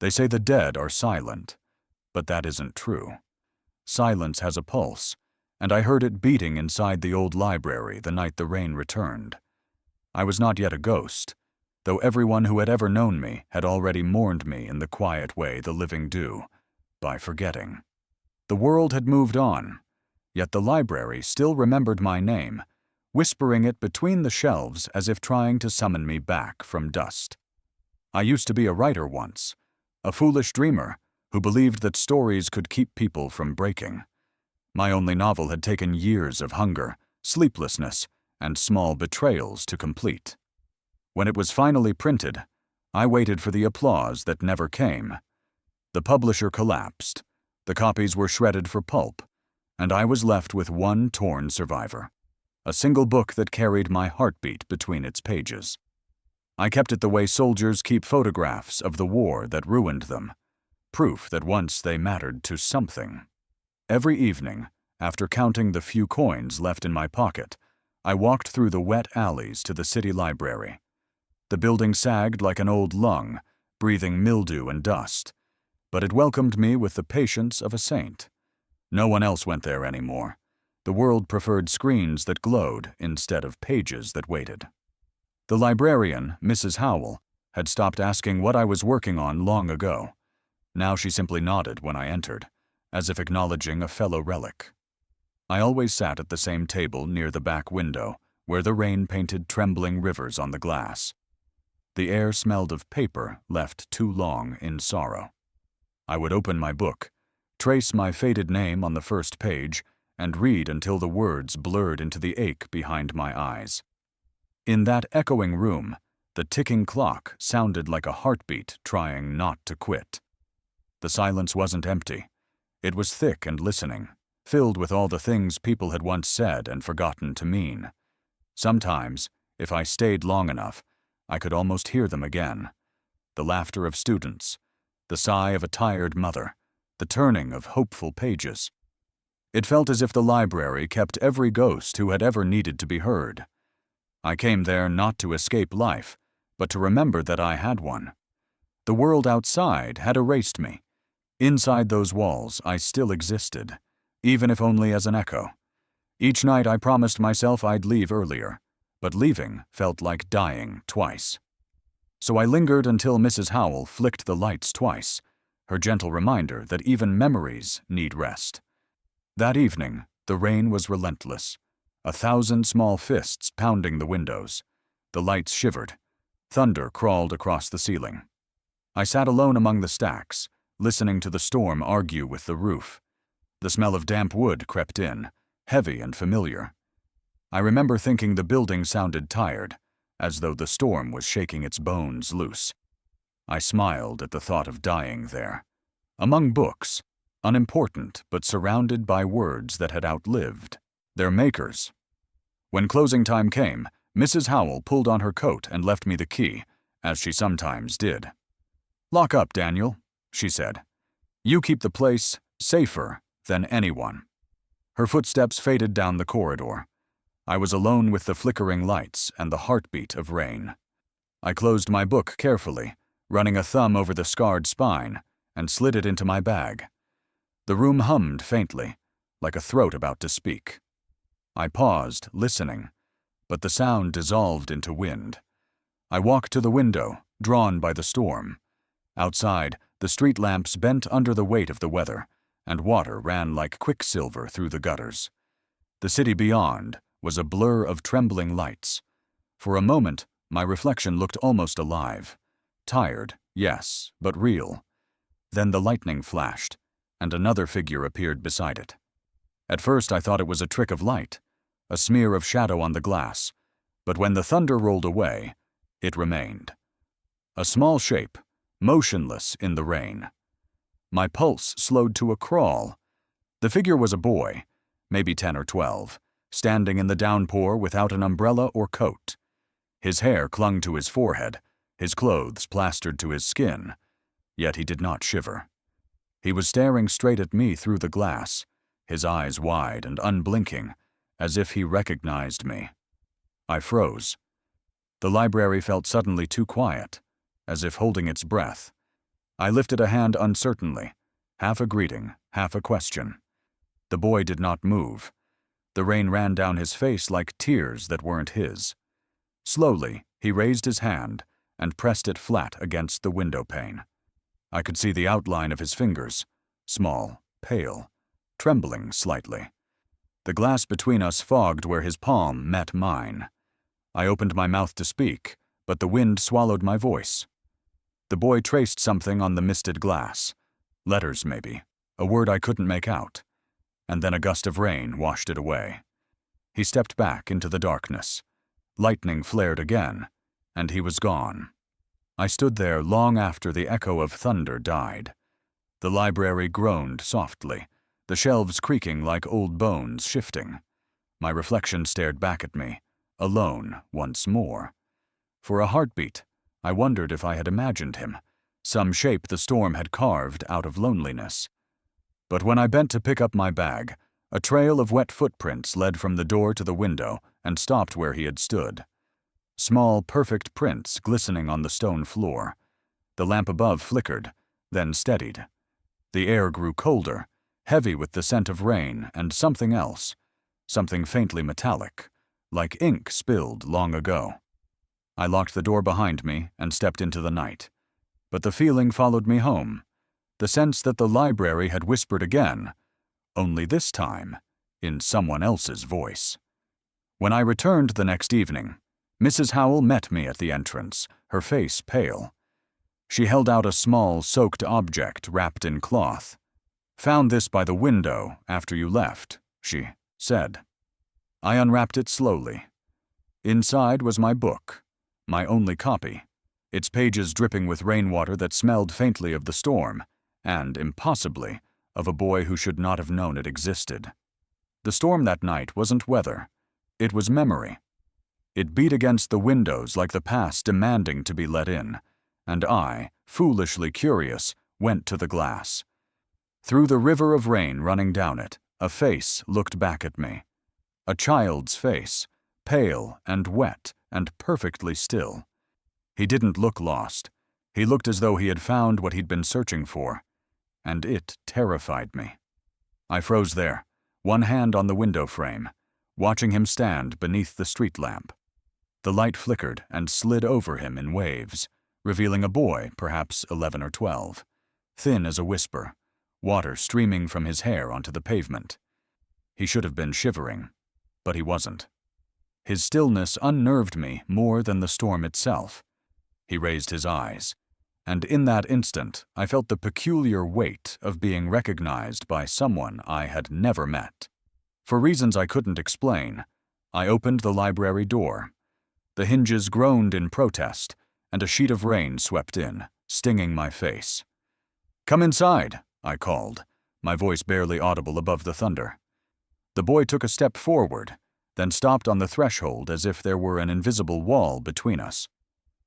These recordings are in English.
They say the dead are silent, but that isn't true. Silence has a pulse, and I heard it beating inside the old library the night the rain returned. I was not yet a ghost, though everyone who had ever known me had already mourned me in the quiet way the living do, by forgetting. The world had moved on, yet the library still remembered my name, whispering it between the shelves as if trying to summon me back from dust. I used to be a writer once, a foolish dreamer who believed that stories could keep people from breaking. My only novel had taken years of hunger, sleeplessness, and small betrayals to complete. When it was finally printed, I waited for the applause that never came. The publisher collapsed, the copies were shredded for pulp, and I was left with one torn survivor, a single book that carried my heartbeat between its pages. I kept it the way soldiers keep photographs of the war that ruined them, proof that once they mattered to something. Every evening, after counting the few coins left in my pocket, I walked through the wet alleys to the city library. The building sagged like an old lung, breathing mildew and dust, but it welcomed me with the patience of a saint. No one else went there anymore. The world preferred screens that glowed instead of pages that waited. The librarian, Mrs. Howell, had stopped asking what I was working on long ago. Now she simply nodded when I entered, as if acknowledging a fellow relic. I always sat at the same table near the back window, where the rain painted trembling rivers on the glass. The air smelled of paper left too long in sorrow. I would open my book, trace my faded name on the first page, and read until the words blurred into the ache behind my eyes. In that echoing room, the ticking clock sounded like a heartbeat trying not to quit. The silence wasn't empty. It was thick and listening, filled with all the things people had once said and forgotten to mean. Sometimes, if I stayed long enough, I could almost hear them again. The laughter of students, the sigh of a tired mother, the turning of hopeful pages. It felt as if the library kept every ghost who had ever needed to be heard. I came there not to escape life, but to remember that I had one. The world outside had erased me. Inside those walls I still existed, even if only as an echo. Each night I promised myself I'd leave earlier, but leaving felt like dying twice. So I lingered until Mrs. Howell flicked the lights twice, her gentle reminder that even memories need rest. That evening, the rain was relentless, 1,000 small fists pounding the windows. The lights shivered. Thunder crawled across the ceiling. I sat alone among the stacks, listening to the storm argue with the roof. The smell of damp wood crept in, heavy and familiar. I remember thinking the building sounded tired, as though the storm was shaking its bones loose. I smiled at the thought of dying there, among books, unimportant but surrounded by words that had outlived their makers. When closing time came, Mrs. Howell pulled on her coat and left me the key, as she sometimes did. "Lock up, Daniel," she said. "You keep the place safer than anyone." Her footsteps faded down the corridor. I was alone with the flickering lights and the heartbeat of rain. I closed my book carefully, running a thumb over the scarred spine, and slid it into my bag. The room hummed faintly, like a throat about to speak. I paused, listening, but the sound dissolved into wind. I walked to the window, drawn by the storm. Outside, the street lamps bent under the weight of the weather, and water ran like quicksilver through the gutters. The city beyond was a blur of trembling lights. For a moment, my reflection looked almost alive. Tired, yes, but real. Then the lightning flashed, and another figure appeared beside it. At first I thought it was a trick of light, a smear of shadow on the glass, but when the thunder rolled away, it remained. A small shape, motionless in the rain. My pulse slowed to a crawl. The figure was a boy, maybe 10 or 12, standing in the downpour without an umbrella or coat. His hair clung to his forehead, his clothes plastered to his skin, yet he did not shiver. He was staring straight at me through the glass, his eyes wide and unblinking, as if he recognized me. I froze. The library felt suddenly too quiet, as if holding its breath. I lifted a hand uncertainly, half a greeting, half a question. The boy did not move. The rain ran down his face like tears that weren't his. Slowly, he raised his hand and pressed it flat against the window pane. I could see the outline of his fingers, small, pale, trembling slightly. The glass between us fogged where his palm met mine. I opened my mouth to speak, but the wind swallowed my voice. The boy traced something on the misted glass. Letters, maybe. A word I couldn't make out. And then a gust of rain washed it away. He stepped back into the darkness. Lightning flared again, and he was gone. I stood there long after the echo of thunder died. The library groaned softly, the shelves creaking like old bones shifting. My reflection stared back at me, alone once more. For a heartbeat, I wondered if I had imagined him, some shape the storm had carved out of loneliness. But when I bent to pick up my bag, a trail of wet footprints led from the door to the window and stopped where he had stood. Small, perfect prints glistening on the stone floor. The lamp above flickered, then steadied. The air grew colder, heavy with the scent of rain and something else, something faintly metallic, like ink spilled long ago. I locked the door behind me and stepped into the night. But the feeling followed me home, the sense that the library had whispered again, only this time in someone else's voice. When I returned the next evening, Mrs. Howell met me at the entrance, her face pale. She held out a small, soaked object wrapped in cloth. "Found this by the window after you left," she said. I unwrapped it slowly. Inside was my book, my only copy, its pages dripping with rainwater that smelled faintly of the storm, and, impossibly, of a boy who should not have known it existed. The storm that night wasn't weather. It was memory. It beat against the windows like the past demanding to be let in, and I, foolishly curious, went to the glass. Through the river of rain running down it, a face looked back at me. A child's face, pale and wet and perfectly still. He didn't look lost. He looked as though he had found what he'd been searching for, and it terrified me. I froze there, one hand on the window frame, watching him stand beneath the street lamp. The light flickered and slid over him in waves, revealing a boy, perhaps 11 or 12, thin as a whisper, water streaming from his hair onto the pavement. He should have been shivering, but he wasn't. His stillness unnerved me more than the storm itself. He raised his eyes, and in that instant I felt the peculiar weight of being recognized by someone I had never met. For reasons I couldn't explain, I opened the library door. The hinges groaned in protest, and a sheet of rain swept in, stinging my face. "Come inside," I called, my voice barely audible above the thunder. The boy took a step forward, then stopped on the threshold as if there were an invisible wall between us.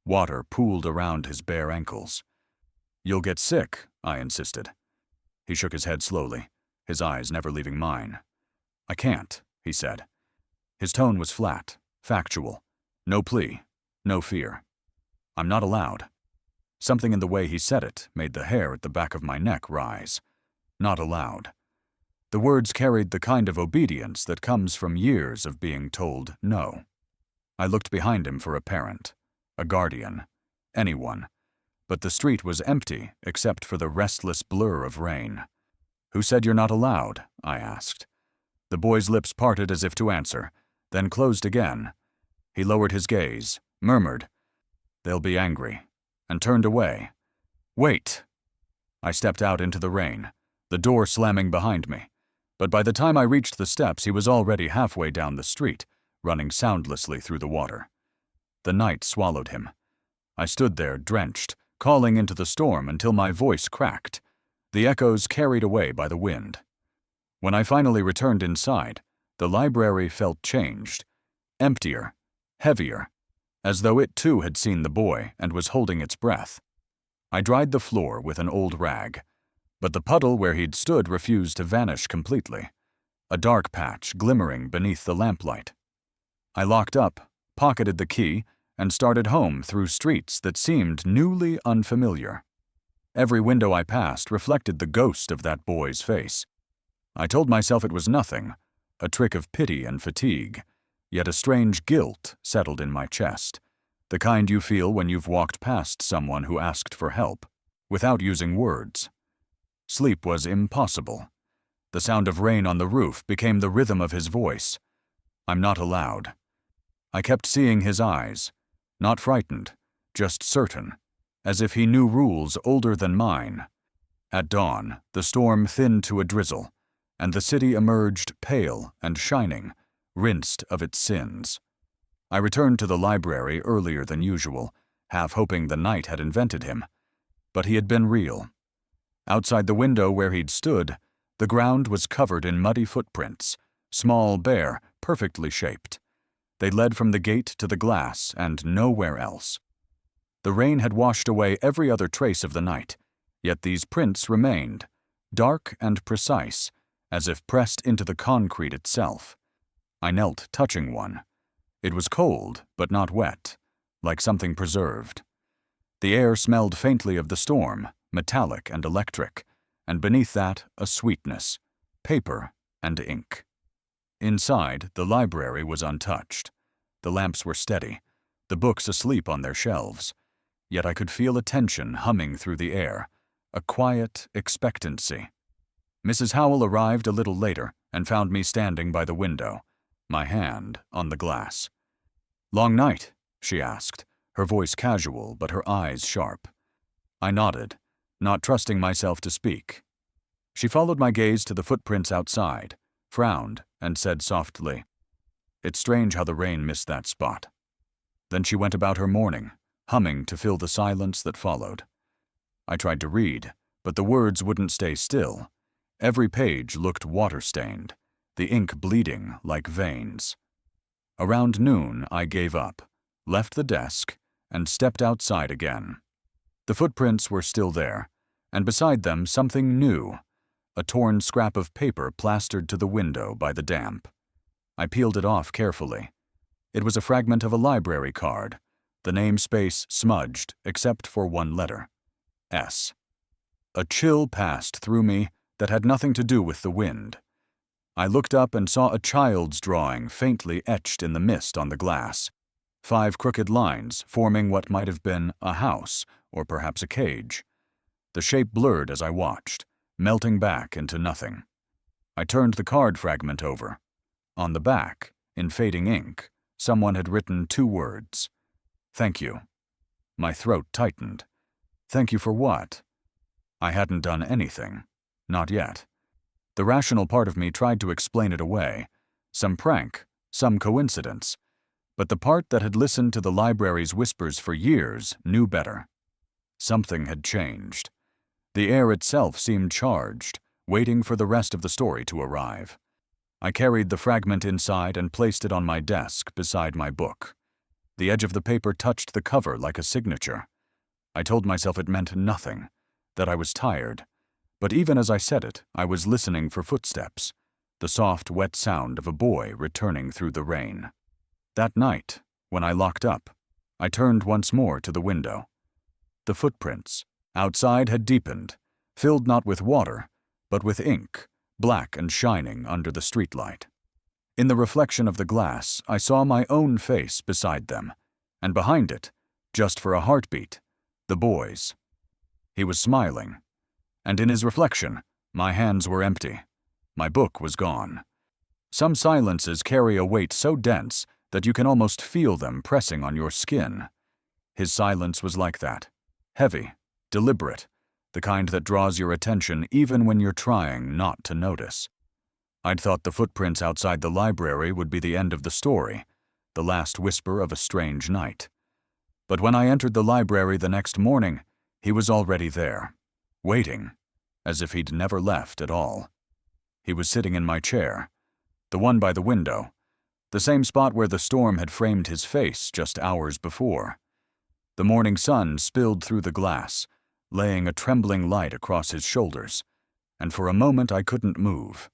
Water pooled around his bare ankles. "You'll get sick," I insisted. He shook his head slowly, his eyes never leaving mine. "I can't," he said. His tone was flat, factual. No plea, no fear. "I'm not allowed." Something in the way he said it made the hair at the back of my neck rise. Not allowed. The words carried the kind of obedience that comes from years of being told no. I looked behind him for a parent, a guardian, anyone, but the street was empty except for the restless blur of rain. "Who said you're not allowed?" I asked. The boy's lips parted as if to answer, then closed again. He lowered his gaze, murmured, "They'll be angry," and turned away. "Wait!" I stepped out into the rain, the door slamming behind me. But by the time I reached the steps, he was already halfway down the street, running soundlessly through the water. The night swallowed him. I stood there, drenched, calling into the storm until my voice cracked, the echoes carried away by the wind. When I finally returned inside, the library felt changed, emptier, heavier, as though it too had seen the boy and was holding its breath. I dried the floor with an old rag, but the puddle where he'd stood refused to vanish completely, a dark patch glimmering beneath the lamplight. I locked up, pocketed the key, and started home through streets that seemed newly unfamiliar. Every window I passed reflected the ghost of that boy's face. I told myself it was nothing, a trick of pity and fatigue, yet a strange guilt settled in my chest, the kind you feel when you've walked past someone who asked for help, without using words. Sleep was impossible. The sound of rain on the roof became the rhythm of his voice. I'm not allowed. I kept seeing his eyes, not frightened, just certain, as if he knew rules older than mine. At dawn, the storm thinned to a drizzle, and the city emerged pale and shining, rinsed of its sins. I returned to the library earlier than usual, half hoping the night had invented him. But he had been real. Outside the window where he'd stood, the ground was covered in muddy footprints, small, bare, perfectly shaped. They led from the gate to the glass and nowhere else. The rain had washed away every other trace of the night, yet these prints remained, dark and precise, as if pressed into the concrete itself. I knelt, touching one. It was cold, but not wet, like something preserved. The air smelled faintly of the storm, metallic and electric, and beneath that a sweetness, paper and ink. Inside, the library was untouched. The lamps were steady, the books asleep on their shelves. Yet I could feel a tension humming through the air, a quiet expectancy. Mrs. Howell arrived a little later and found me standing by the window, my hand on the glass. "Long night?" she asked, her voice casual but her eyes sharp. I nodded, not trusting myself to speak. She followed my gaze to the footprints outside, frowned, and said softly, "It's strange how the rain missed that spot." Then she went about her morning, humming to fill the silence that followed. I tried to read, but the words wouldn't stay still. Every page looked water-stained, the ink bleeding like veins. Around noon, I gave up, left the desk, and stepped outside again. The footprints were still there, and beside them something new, a torn scrap of paper plastered to the window by the damp. I peeled it off carefully. It was a fragment of a library card, the namespace smudged except for one letter, S. A chill passed through me that had nothing to do with the wind. I looked up and saw a child's drawing faintly etched in the mist on the glass, 5 crooked lines forming what might have been a house or perhaps a cage. The shape blurred as I watched, melting back into nothing. I turned the card fragment over. On the back, in fading ink, someone had written 2 words. "Thank you." My throat tightened. Thank you for what? I hadn't done anything. Not yet. The rational part of me tried to explain it away. Some prank, some coincidence. But the part that had listened to the library's whispers for years knew better. Something had changed. The air itself seemed charged, waiting for the rest of the story to arrive. I carried the fragment inside and placed it on my desk beside my book. The edge of the paper touched the cover like a signature. I told myself it meant nothing, that I was tired. But even as I said it, I was listening for footsteps, the soft, wet sound of a boy returning through the rain. That night, when I locked up, I turned once more to the window. The footprints, outside, had deepened, filled not with water, but with ink, black and shining under the streetlight. In the reflection of the glass, I saw my own face beside them, and behind it, just for a heartbeat, the boy's. He was smiling, and in his reflection, my hands were empty. My book was gone. Some silences carry a weight so dense that you can almost feel them pressing on your skin. His silence was like that, heavy, deliberate, the kind that draws your attention even when you're trying not to notice. I'd thought the footprints outside the library would be the end of the story, the last whisper of a strange night. But when I entered the library the next morning, he was already there, waiting, as if he'd never left at all. He was sitting in my chair, the one by the window, the same spot where the storm had framed his face just hours before. The morning sun spilled through the glass, laying a trembling light across his shoulders, and for a moment I couldn't move.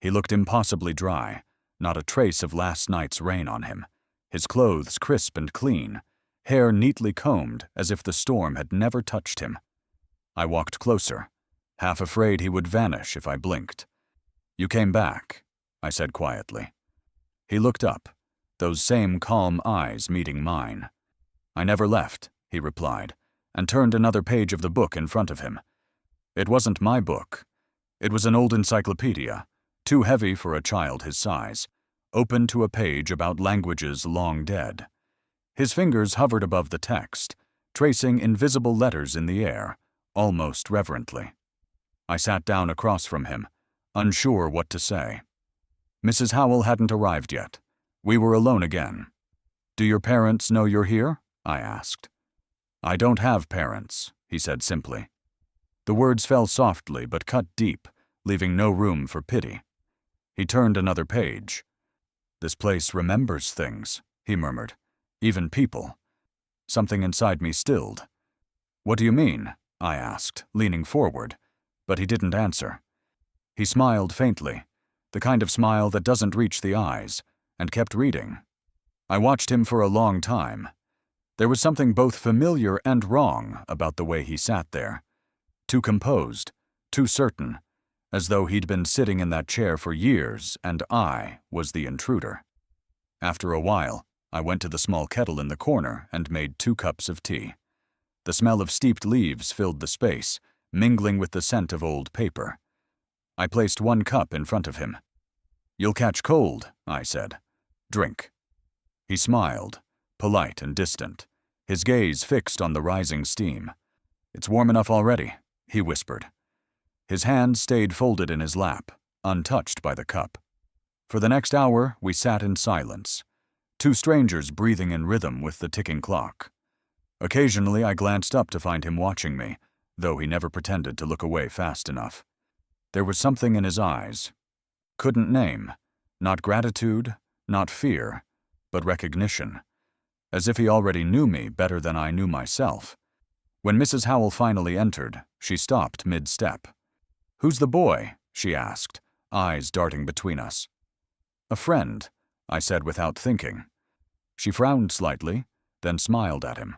He looked impossibly dry, not a trace of last night's rain on him, his clothes crisp and clean, hair neatly combed as if the storm had never touched him. I walked closer, half afraid he would vanish if I blinked. "You came back," I said quietly. He looked up, those same calm eyes meeting mine. "I never left," he replied, and turned another page of the book in front of him. It wasn't my book. It was an old encyclopedia, too heavy for a child his size, open to a page about languages long dead. His fingers hovered above the text, tracing invisible letters in the air, almost reverently. I sat down across from him, unsure what to say. Mrs. Howell hadn't arrived yet. We were alone again. "Do your parents know you're here?" I asked. "I don't have parents," he said simply. The words fell softly but cut deep, leaving no room for pity. He turned another page. "This place remembers things," he murmured. "Even people." Something inside me stilled. "What do you mean?" I asked, leaning forward, but he didn't answer. He smiled faintly, the kind of smile that doesn't reach the eyes, and kept reading. I watched him for a long time. There was something both familiar and wrong about the way he sat there. Too composed, too certain, as though he'd been sitting in that chair for years and I was the intruder. After a while, I went to the small kettle in the corner and made 2 cups of tea. The smell of steeped leaves filled the space, mingling with the scent of old paper. I placed 1 cup in front of him. "You'll catch cold," I said. "Drink." He smiled, polite and distant, his gaze fixed on the rising steam. "It's warm enough already," he whispered. His hands stayed folded in his lap, untouched by the cup. For the next hour, we sat in silence, 2 strangers breathing in rhythm with the ticking clock. Occasionally, I glanced up to find him watching me, though he never pretended to look away fast enough. There was something in his eyes. Couldn't name. Not gratitude, not fear, but recognition. As if he already knew me better than I knew myself. When Mrs. Howell finally entered, she stopped mid-step. "Who's the boy?" she asked, eyes darting between us. "A friend," I said without thinking. She frowned slightly, then smiled at him.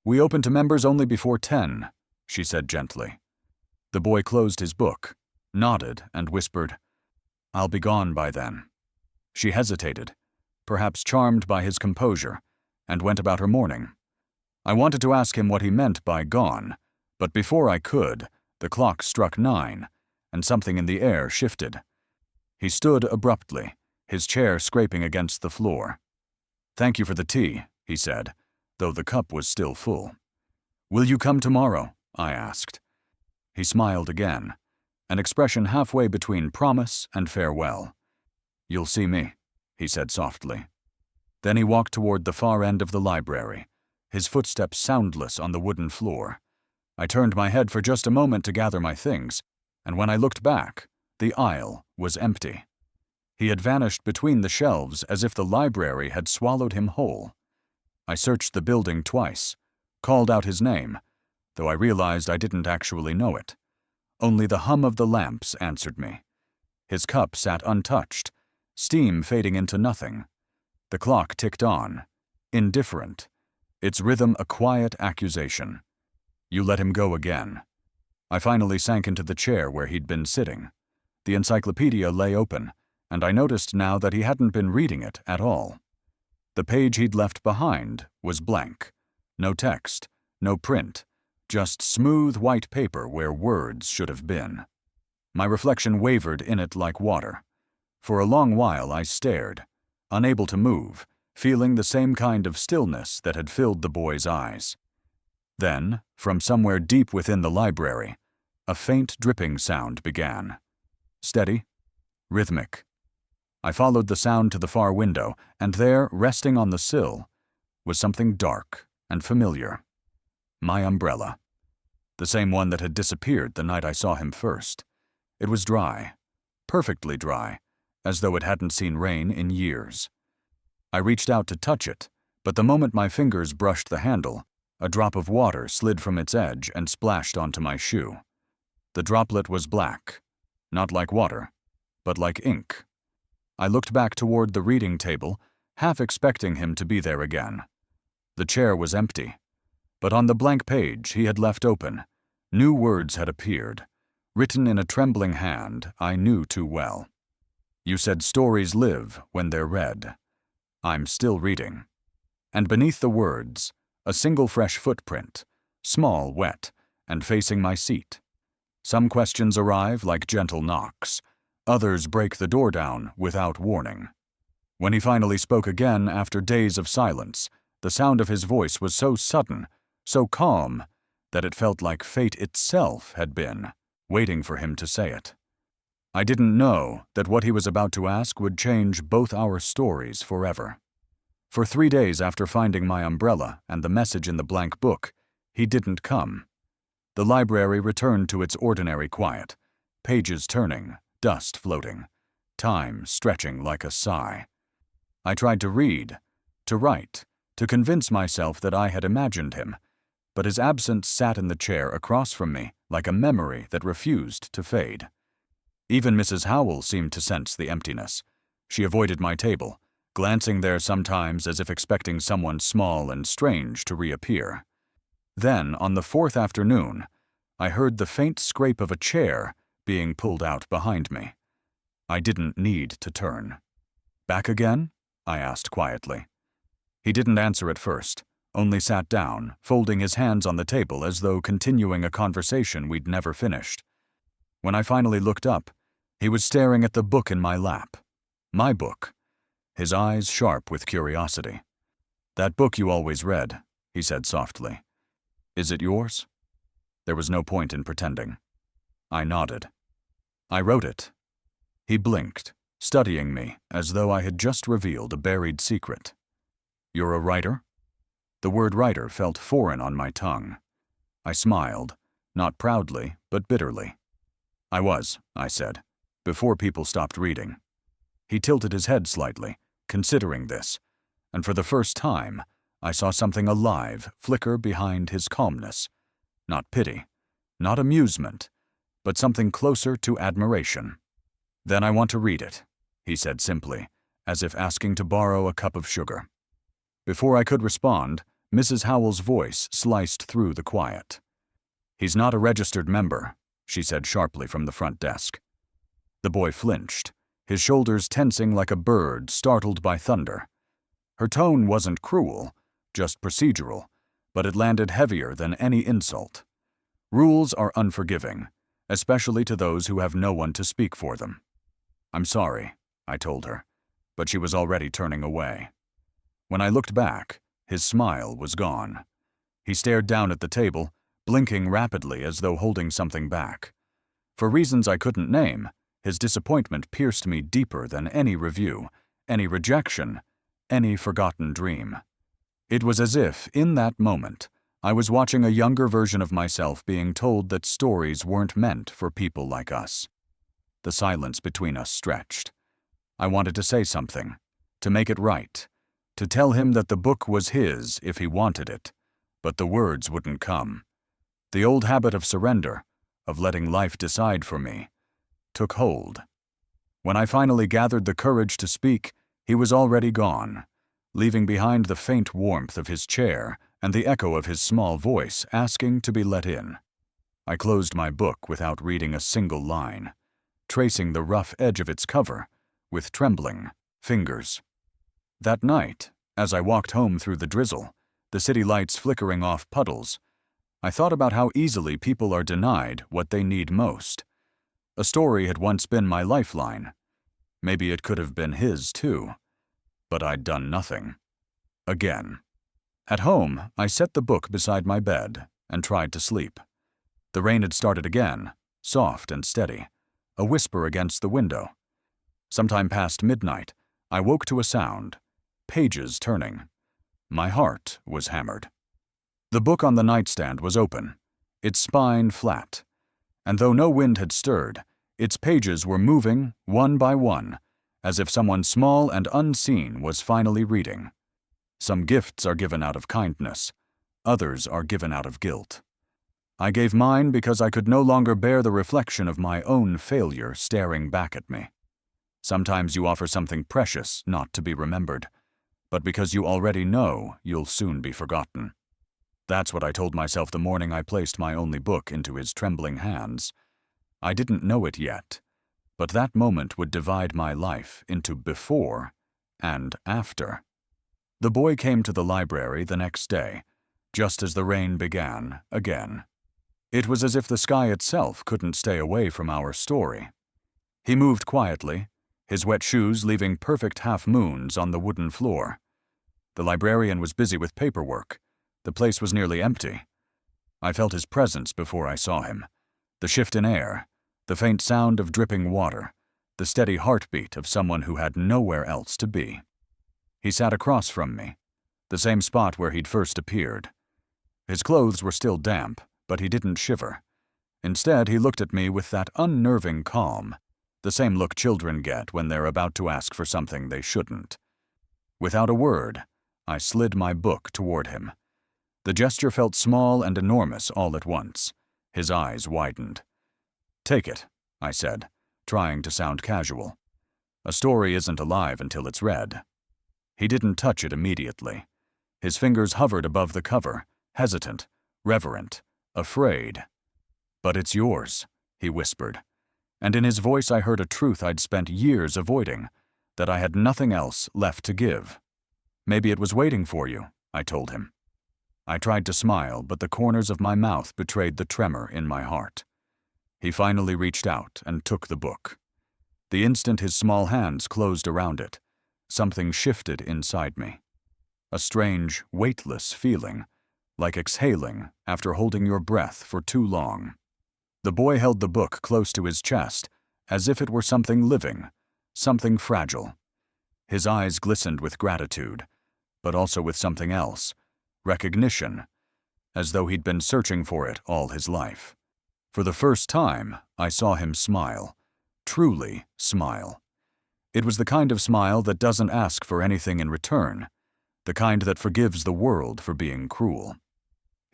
"We open to members only before 10, she said gently. The boy closed his book, nodded, and whispered, "I'll be gone by then." She hesitated, perhaps charmed by his composure, and went about her morning. I wanted to ask him what he meant by gone, but before I could, the clock struck 9, and something in the air shifted. He stood abruptly, his chair scraping against the floor. "Thank you for the tea," he said, though the cup was still full. "Will you come tomorrow?" I asked. He smiled again, an expression halfway between promise and farewell. "You'll see me," he said softly. Then he walked toward the far end of the library, his footsteps soundless on the wooden floor. I turned my head for just a moment to gather my things, and when I looked back, the aisle was empty. He had vanished between the shelves as if the library had swallowed him whole. I searched the building twice, called out his name, though I realized I didn't actually know it. Only the hum of the lamps answered me. His cup sat untouched, steam fading into nothing. The clock ticked on, indifferent, its rhythm a quiet accusation. You let him go again. I finally sank into the chair where he'd been sitting. The encyclopedia lay open, and I noticed now that he hadn't been reading it at all. The page he'd left behind was blank. No text, no print, just smooth white paper where words should have been. My reflection wavered in it like water. For a long while I stared, unable to move, feeling the same kind of stillness that had filled the boy's eyes. Then, from somewhere deep within the library, a faint dripping sound began. Steady, rhythmic. I followed the sound to the far window, and there, resting on the sill, was something dark and familiar. My umbrella. The same one that had disappeared the night I saw him first. It was dry, perfectly dry, as though it hadn't seen rain in years. I reached out to touch it, but the moment my fingers brushed the handle, a drop of water slid from its edge and splashed onto my shoe. The droplet was black, not like water, but like ink. I looked back toward the reading table, half expecting him to be there again. The chair was empty, but on the blank page he had left open, New words had appeared, written in a trembling hand I knew too well. You said stories live when they're read. I'm still reading. And beneath the words, a single fresh footprint, small, wet, and facing my seat. Some questions arrive like gentle knocks. Others break the door down without warning. When he finally spoke again after days of silence, the sound of his voice was so sudden, so calm, that it felt like fate itself had been waiting for him to say it. I didn't know that what he was about to ask would change both our stories forever. For 3 days after finding my umbrella and the message in the blank book, he didn't come. The library returned to its ordinary quiet, pages turning, dust floating, time stretching like a sigh. I tried to read, to write, to convince myself that I had imagined him, but his absence sat in the chair across from me like a memory that refused to fade. Even Mrs. Howell seemed to sense the emptiness. She avoided my table, glancing there sometimes as if expecting someone small and strange to reappear. Then, on the 4th afternoon, I heard the faint scrape of a chair being pulled out behind me. I didn't need to turn. "Back again?" I asked quietly. He didn't answer at first, only sat down, folding his hands on the table as though continuing a conversation we'd never finished. When I finally looked up, he was staring at the book in my lap. My book, his eyes sharp with curiosity. "That book you always read," he said softly. "Is it yours?" There was no point in pretending. I nodded. "I wrote it." He blinked, studying me as though I had just revealed a buried secret. "You're a writer?" The word writer felt foreign on my tongue. I smiled, not proudly, but bitterly. "I was," I said, "before people stopped reading." He tilted his head slightly, considering this, and for the first time, I saw something alive flicker behind his calmness. Not pity, not amusement, but something closer to admiration. "Then I want to read it," he said simply, as if asking to borrow a cup of sugar. Before I could respond, Mrs. Howell's voice sliced through the quiet. "He's not a registered member," she said sharply from the front desk. The boy flinched, his shoulders tensing like a bird startled by thunder. Her tone wasn't cruel, just procedural, but it landed heavier than any insult. Rules are unforgiving, especially to those who have no one to speak for them. "I'm sorry," I told her, but she was already turning away. When I looked back, his smile was gone. He stared down at the table, blinking rapidly as though holding something back. For reasons I couldn't name, his disappointment pierced me deeper than any review, any rejection, any forgotten dream. It was as if, in that moment, I was watching a younger version of myself being told that stories weren't meant for people like us. The silence between us stretched. I wanted to say something, to make it right, to tell him that the book was his if he wanted it, but the words wouldn't come. The old habit of surrender, of letting life decide for me, took hold. When I finally gathered the courage to speak, he was already gone, leaving behind the faint warmth of his chair and the echo of his small voice asking to be let in. I closed my book without reading a single line, tracing the rough edge of its cover with trembling fingers. That night, as I walked home through the drizzle, the city lights flickering off puddles, I thought about how easily people are denied what they need most. A story had once been my lifeline. Maybe it could have been his, too. But I'd done nothing. Again. At home, I set the book beside my bed and tried to sleep. The rain had started again, soft and steady, a whisper against the window. Sometime past midnight, I woke to a sound, pages turning. My heart was hammered. The book on the nightstand was open, its spine flat, and though no wind had stirred, its pages were moving, one by one, as if someone small and unseen was finally reading. Some gifts are given out of kindness, others are given out of guilt. I gave mine because I could no longer bear the reflection of my own failure staring back at me. Sometimes you offer something precious not to be remembered, but because you already know you'll soon be forgotten. That's what I told myself the morning I placed my only book into his trembling hands. I didn't know it yet, but that moment would divide my life into before and after. The boy came to the library the next day, just as the rain began again. It was as if the sky itself couldn't stay away from our story. He moved quietly, his wet shoes leaving perfect half-moons on the wooden floor. The librarian was busy with paperwork. The place was nearly empty. I felt his presence before I saw him. The shift in air, the faint sound of dripping water, the steady heartbeat of someone who had nowhere else to be. He sat across from me, the same spot where he'd first appeared. His clothes were still damp, but he didn't shiver. Instead, he looked at me with that unnerving calm, the same look children get when they're about to ask for something they shouldn't. Without a word, I slid my book toward him. The gesture felt small and enormous all at once. His eyes widened. "Take it," I said, trying to sound casual. "A story isn't alive until it's read." He didn't touch it immediately. His fingers hovered above the cover, hesitant, reverent, afraid. "But it's yours," he whispered, and in his voice I heard a truth I'd spent years avoiding, that I had nothing else left to give. "Maybe it was waiting for you," I told him. I tried to smile, but the corners of my mouth betrayed the tremor in my heart. He finally reached out and took the book. The instant his small hands closed around it, something shifted inside me. A strange, weightless feeling, like exhaling after holding your breath for too long. The boy held the book close to his chest, as if it were something living, something fragile. His eyes glistened with gratitude, but also with something else, recognition, as though he'd been searching for it all his life. For the first time, I saw him smile, truly smile. It was the kind of smile that doesn't ask for anything in return, the kind that forgives the world for being cruel.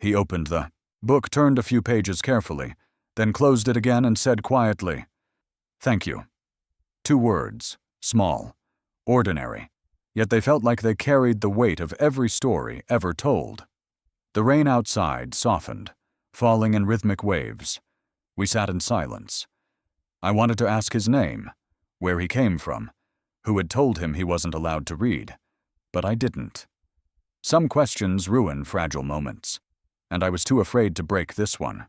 He opened the book, turned a few pages carefully, then closed it again and said quietly, "Thank you." 2 words, small, ordinary, yet they felt like they carried the weight of every story ever told. The rain outside softened, falling in rhythmic waves. We sat in silence. I wanted to ask his name, where he came from, who had told him he wasn't allowed to read, but I didn't. Some questions ruin fragile moments, and I was too afraid to break this one.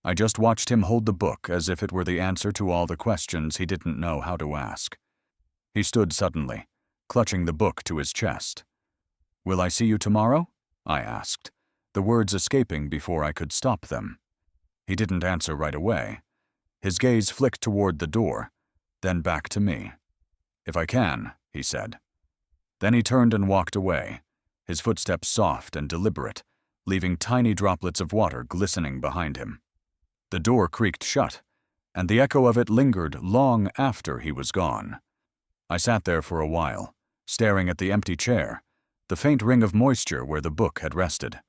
I just watched him hold the book as if it were the answer to all the questions he didn't know how to ask. He stood suddenly, clutching the book to his chest. "Will I see you tomorrow?" I asked, the words escaping before I could stop them. He didn't answer right away. His gaze flicked toward the door, then back to me. "If I can," he said. Then he turned and walked away, his footsteps soft and deliberate, leaving tiny droplets of water glistening behind him. The door creaked shut, and the echo of it lingered long after he was gone. I sat there for a while, staring at the empty chair, the faint ring of moisture where the book had rested.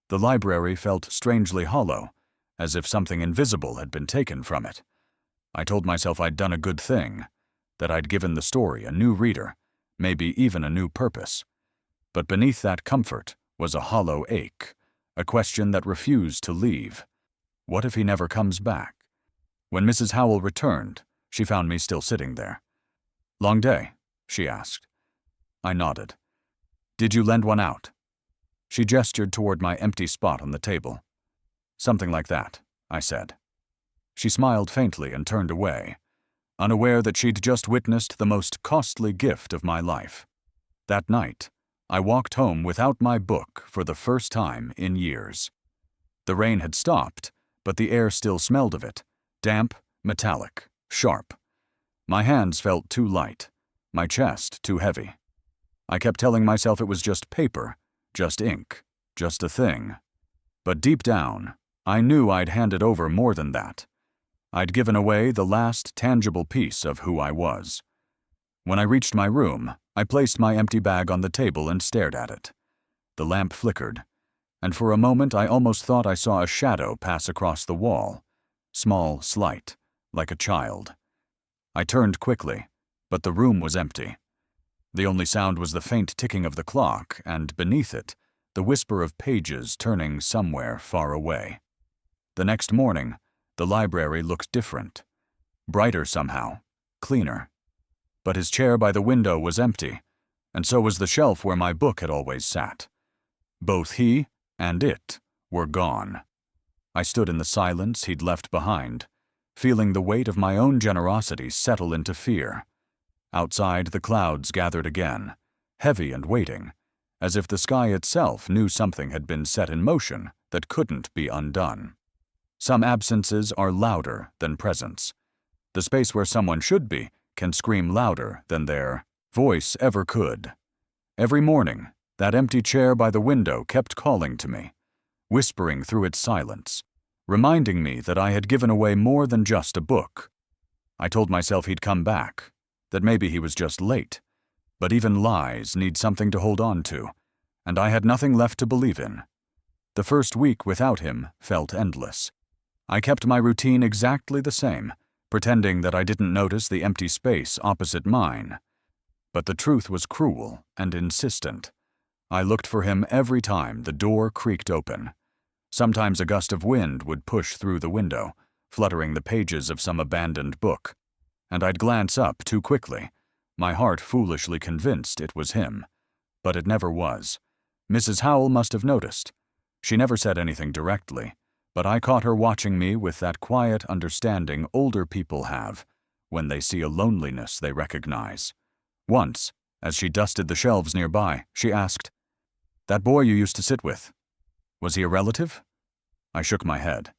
The library felt strangely hollow, as if something invisible had been taken from it. I told myself I'd done a good thing, that I'd given the story a new reader, maybe even a new purpose. But beneath that comfort was a hollow ache, a question that refused to leave. What if he never comes back? When Mrs. Howell returned, she found me still sitting there. "Long day?" she asked. I nodded. "Did you lend one out?" She gestured toward my empty spot on the table. "Something like that," I said. She smiled faintly and turned away, unaware that she'd just witnessed the most costly gift of my life. That night, I walked home without my book for the first time in years. The rain had stopped, but the air still smelled of it, damp, metallic, sharp. My hands felt too light, my chest too heavy. I kept telling myself it was just paper, just ink, just a thing. But deep down, I knew I'd handed over more than that. I'd given away the last tangible piece of who I was. When I reached my room, I placed my empty bag on the table and stared at it. The lamp flickered, and for a moment I almost thought I saw a shadow pass across the wall, small, slight, like a child. I turned quickly, but the room was empty. The only sound was the faint ticking of the clock, and beneath it, the whisper of pages turning somewhere far away. The next morning, the library looked different. Brighter somehow, cleaner. But his chair by the window was empty, and so was the shelf where my book had always sat. Both he and it were gone. I stood in the silence he'd left behind, feeling the weight of my own generosity settle into fear. Outside, the clouds gathered again, heavy and waiting, as if the sky itself knew something had been set in motion that couldn't be undone. Some absences are louder than presence. The space where someone should be can scream louder than their voice ever could. Every morning, that empty chair by the window kept calling to me, whispering through its silence, reminding me that I had given away more than just a book. I told myself he'd come back, that maybe he was just late, but even lies need something to hold on to, and I had nothing left to believe in. The first week without him felt endless. I kept my routine exactly the same, pretending that I didn't notice the empty space opposite mine. But the truth was cruel and insistent. I looked for him every time the door creaked open. Sometimes a gust of wind would push through the window, fluttering the pages of some abandoned book, and I'd glance up too quickly, my heart foolishly convinced it was him. But it never was. Mrs. Howell must have noticed. She never said anything directly, but I caught her watching me with that quiet understanding older people have when they see a loneliness they recognize. Once, as she dusted the shelves nearby, she asked, "That boy you used to sit with, was he a relative?" I shook my head.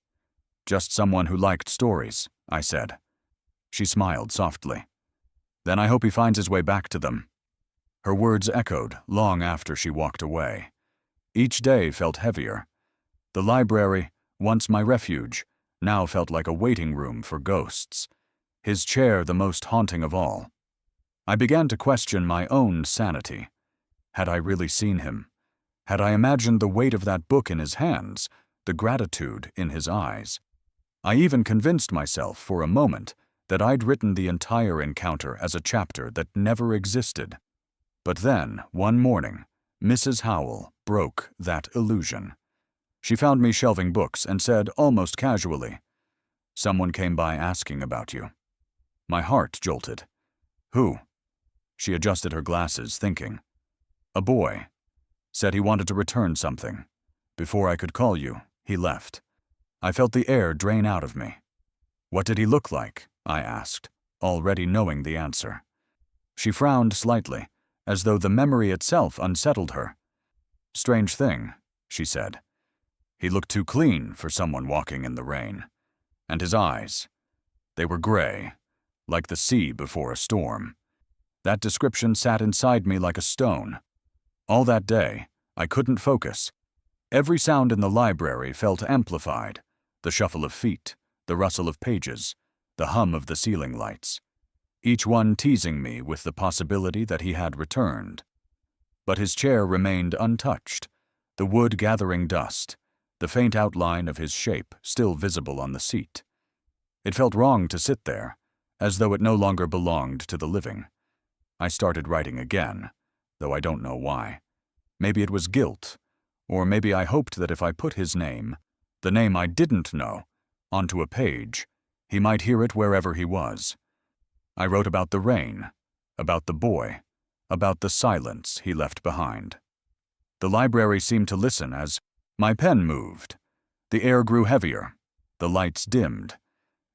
"Just someone who liked stories," I said. She smiled softly. "Then I hope he finds his way back to them." Her words echoed long after she walked away. Each day felt heavier. The library, once my refuge, now felt like a waiting room for ghosts. His chair the most haunting of all. I began to question my own sanity. Had I really seen him? Had I imagined the weight of that book in his hands, the gratitude in his eyes? I even convinced myself for a moment that I'd written the entire encounter as a chapter that never existed. But then, one morning, Mrs. Howell broke that illusion. She found me shelving books and said almost casually, "Someone came by asking about you." My heart jolted. "Who?" She adjusted her glasses, thinking. "A boy. Said he wanted to return something. Before I could call you, he left." I felt the air drain out of me. "What did he look like?" I asked, already knowing the answer. She frowned slightly, as though the memory itself unsettled her. "Strange thing," she said. "He looked too clean for someone walking in the rain. And his eyes, they were gray, like the sea before a storm." That description sat inside me like a stone. All that day, I couldn't focus. Every sound in the library felt amplified, the shuffle of feet, the rustle of pages, the hum of the ceiling lights, each one teasing me with the possibility that he had returned. But his chair remained untouched, the wood gathering dust, the faint outline of his shape still visible on the seat. It felt wrong to sit there, as though it no longer belonged to the living. I started writing again, though I don't know why. Maybe it was guilt, or maybe I hoped that if I put his name, the name I didn't know, onto a page, he might hear it wherever he was. I wrote about the rain, about the boy, about the silence he left behind. The library seemed to listen as my pen moved. The air grew heavier, the lights dimmed.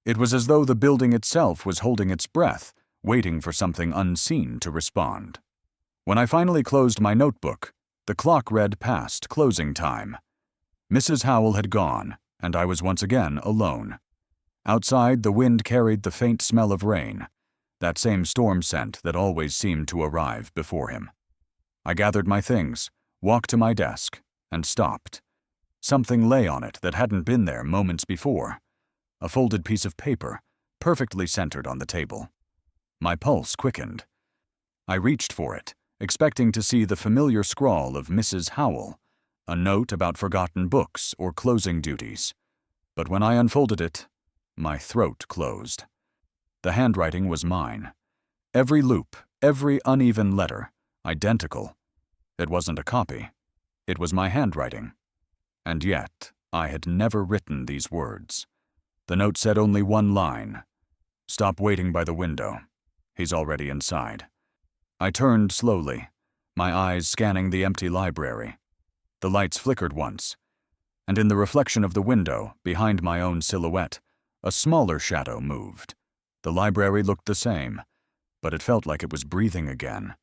It was as though the building itself was holding its breath, waiting for something unseen to respond. When I finally closed my notebook, the clock read past closing time. Mrs. Howell had gone, and I was once again alone. Outside, the wind carried the faint smell of rain, that same storm scent that always seemed to arrive before him. I gathered my things, walked to my desk, and stopped. Something lay on it that hadn't been there moments before. A folded piece of paper, perfectly centered on the table. My pulse quickened. I reached for it, expecting to see the familiar scrawl of Mrs. Howell, a note about forgotten books or closing duties. But when I unfolded it, my throat closed. The handwriting was mine. Every loop, every uneven letter, identical. It wasn't a copy. It was my handwriting. And yet, I had never written these words. The note said only one line: "Stop waiting by the window. He's already inside." I turned slowly, my eyes scanning the empty library. The lights flickered once, and in the reflection of the window, behind my own silhouette, a smaller shadow moved. The library looked the same, but it felt like it was breathing again.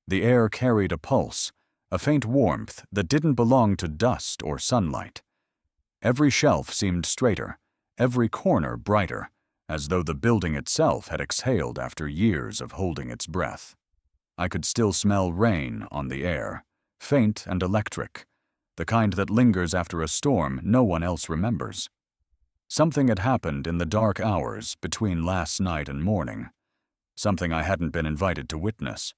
The air carried a pulse, a faint warmth that didn't belong to dust or sunlight. Every shelf seemed straighter, every corner brighter, as though the building itself had exhaled after years of holding its breath. I could still smell rain on the air, faint and electric, the kind that lingers after a storm no one else remembers. Something had happened in the dark hours between last night and morning, something I hadn't been invited to witness.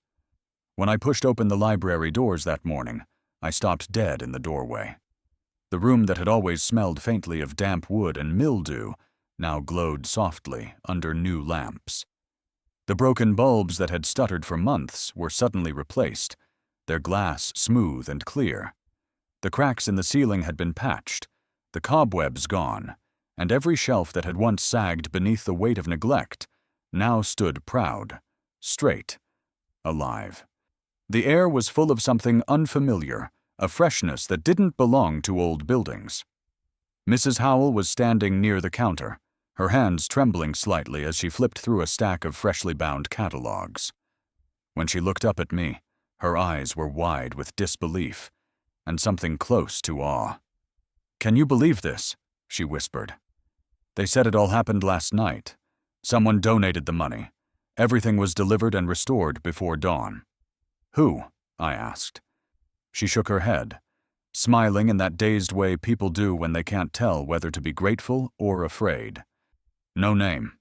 When I pushed open the library doors that morning, I stopped dead in the doorway. The room that had always smelled faintly of damp wood and mildew now glowed softly under new lamps. The broken bulbs that had stuttered for months were suddenly replaced, their glass smooth and clear. The cracks in the ceiling had been patched, the cobwebs gone, and every shelf that had once sagged beneath the weight of neglect now stood proud, straight, alive. The air was full of something unfamiliar, a freshness that didn't belong to old buildings. Mrs. Howell was standing near the counter, her hands trembling slightly as she flipped through a stack of freshly bound catalogs. When she looked up at me, her eyes were wide with disbelief and something close to awe. "Can you believe this?" she whispered. "They said it all happened last night. Someone donated the money. Everything was delivered and restored before dawn." "Who?" I asked. She shook her head, smiling in that dazed way people do when they can't tell whether to be grateful or afraid. "No name.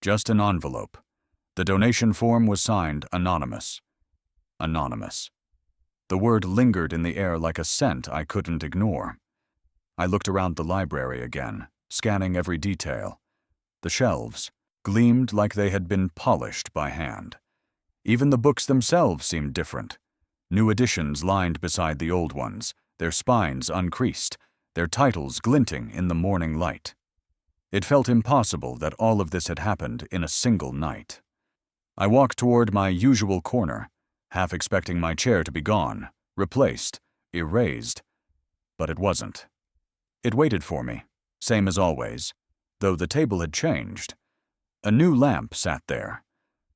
Just an envelope. The donation form was signed anonymous." Anonymous. The word lingered in the air like a scent I couldn't ignore. I looked around the library again, scanning every detail. The shelves gleamed like they had been polished by hand. Even the books themselves seemed different. New editions lined beside the old ones, their spines uncreased, their titles glinting in the morning light. It felt impossible that all of this had happened in a single night. I walked toward my usual corner, half expecting my chair to be gone, replaced, erased. But it wasn't. It waited for me, same as always, though the table had changed. A new lamp sat there,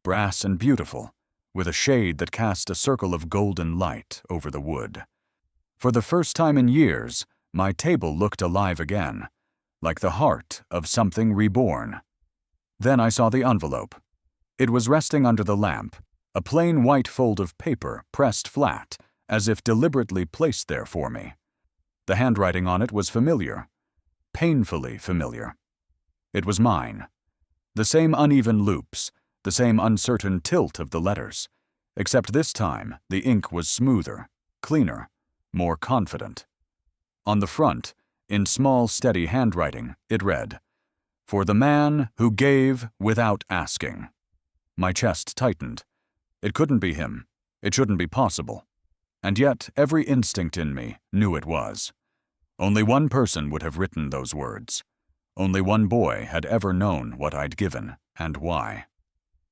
brass and beautiful, with a shade that cast a circle of golden light over the wood. For the first time in years, my table looked alive again, like the heart of something reborn. Then I saw the envelope. It was resting under the lamp, a plain white fold of paper pressed flat, as if deliberately placed there for me. The handwriting on it was familiar, painfully familiar. It was mine. The same uneven loops, the same uncertain tilt of the letters, except this time the ink was smoother, cleaner, more confident. On the front, in small, steady handwriting, it read, "For the man who gave without asking." My chest tightened. It couldn't be him. It shouldn't be possible. And yet every instinct in me knew it was. Only one person would have written those words. Only one boy had ever known what I'd given and why.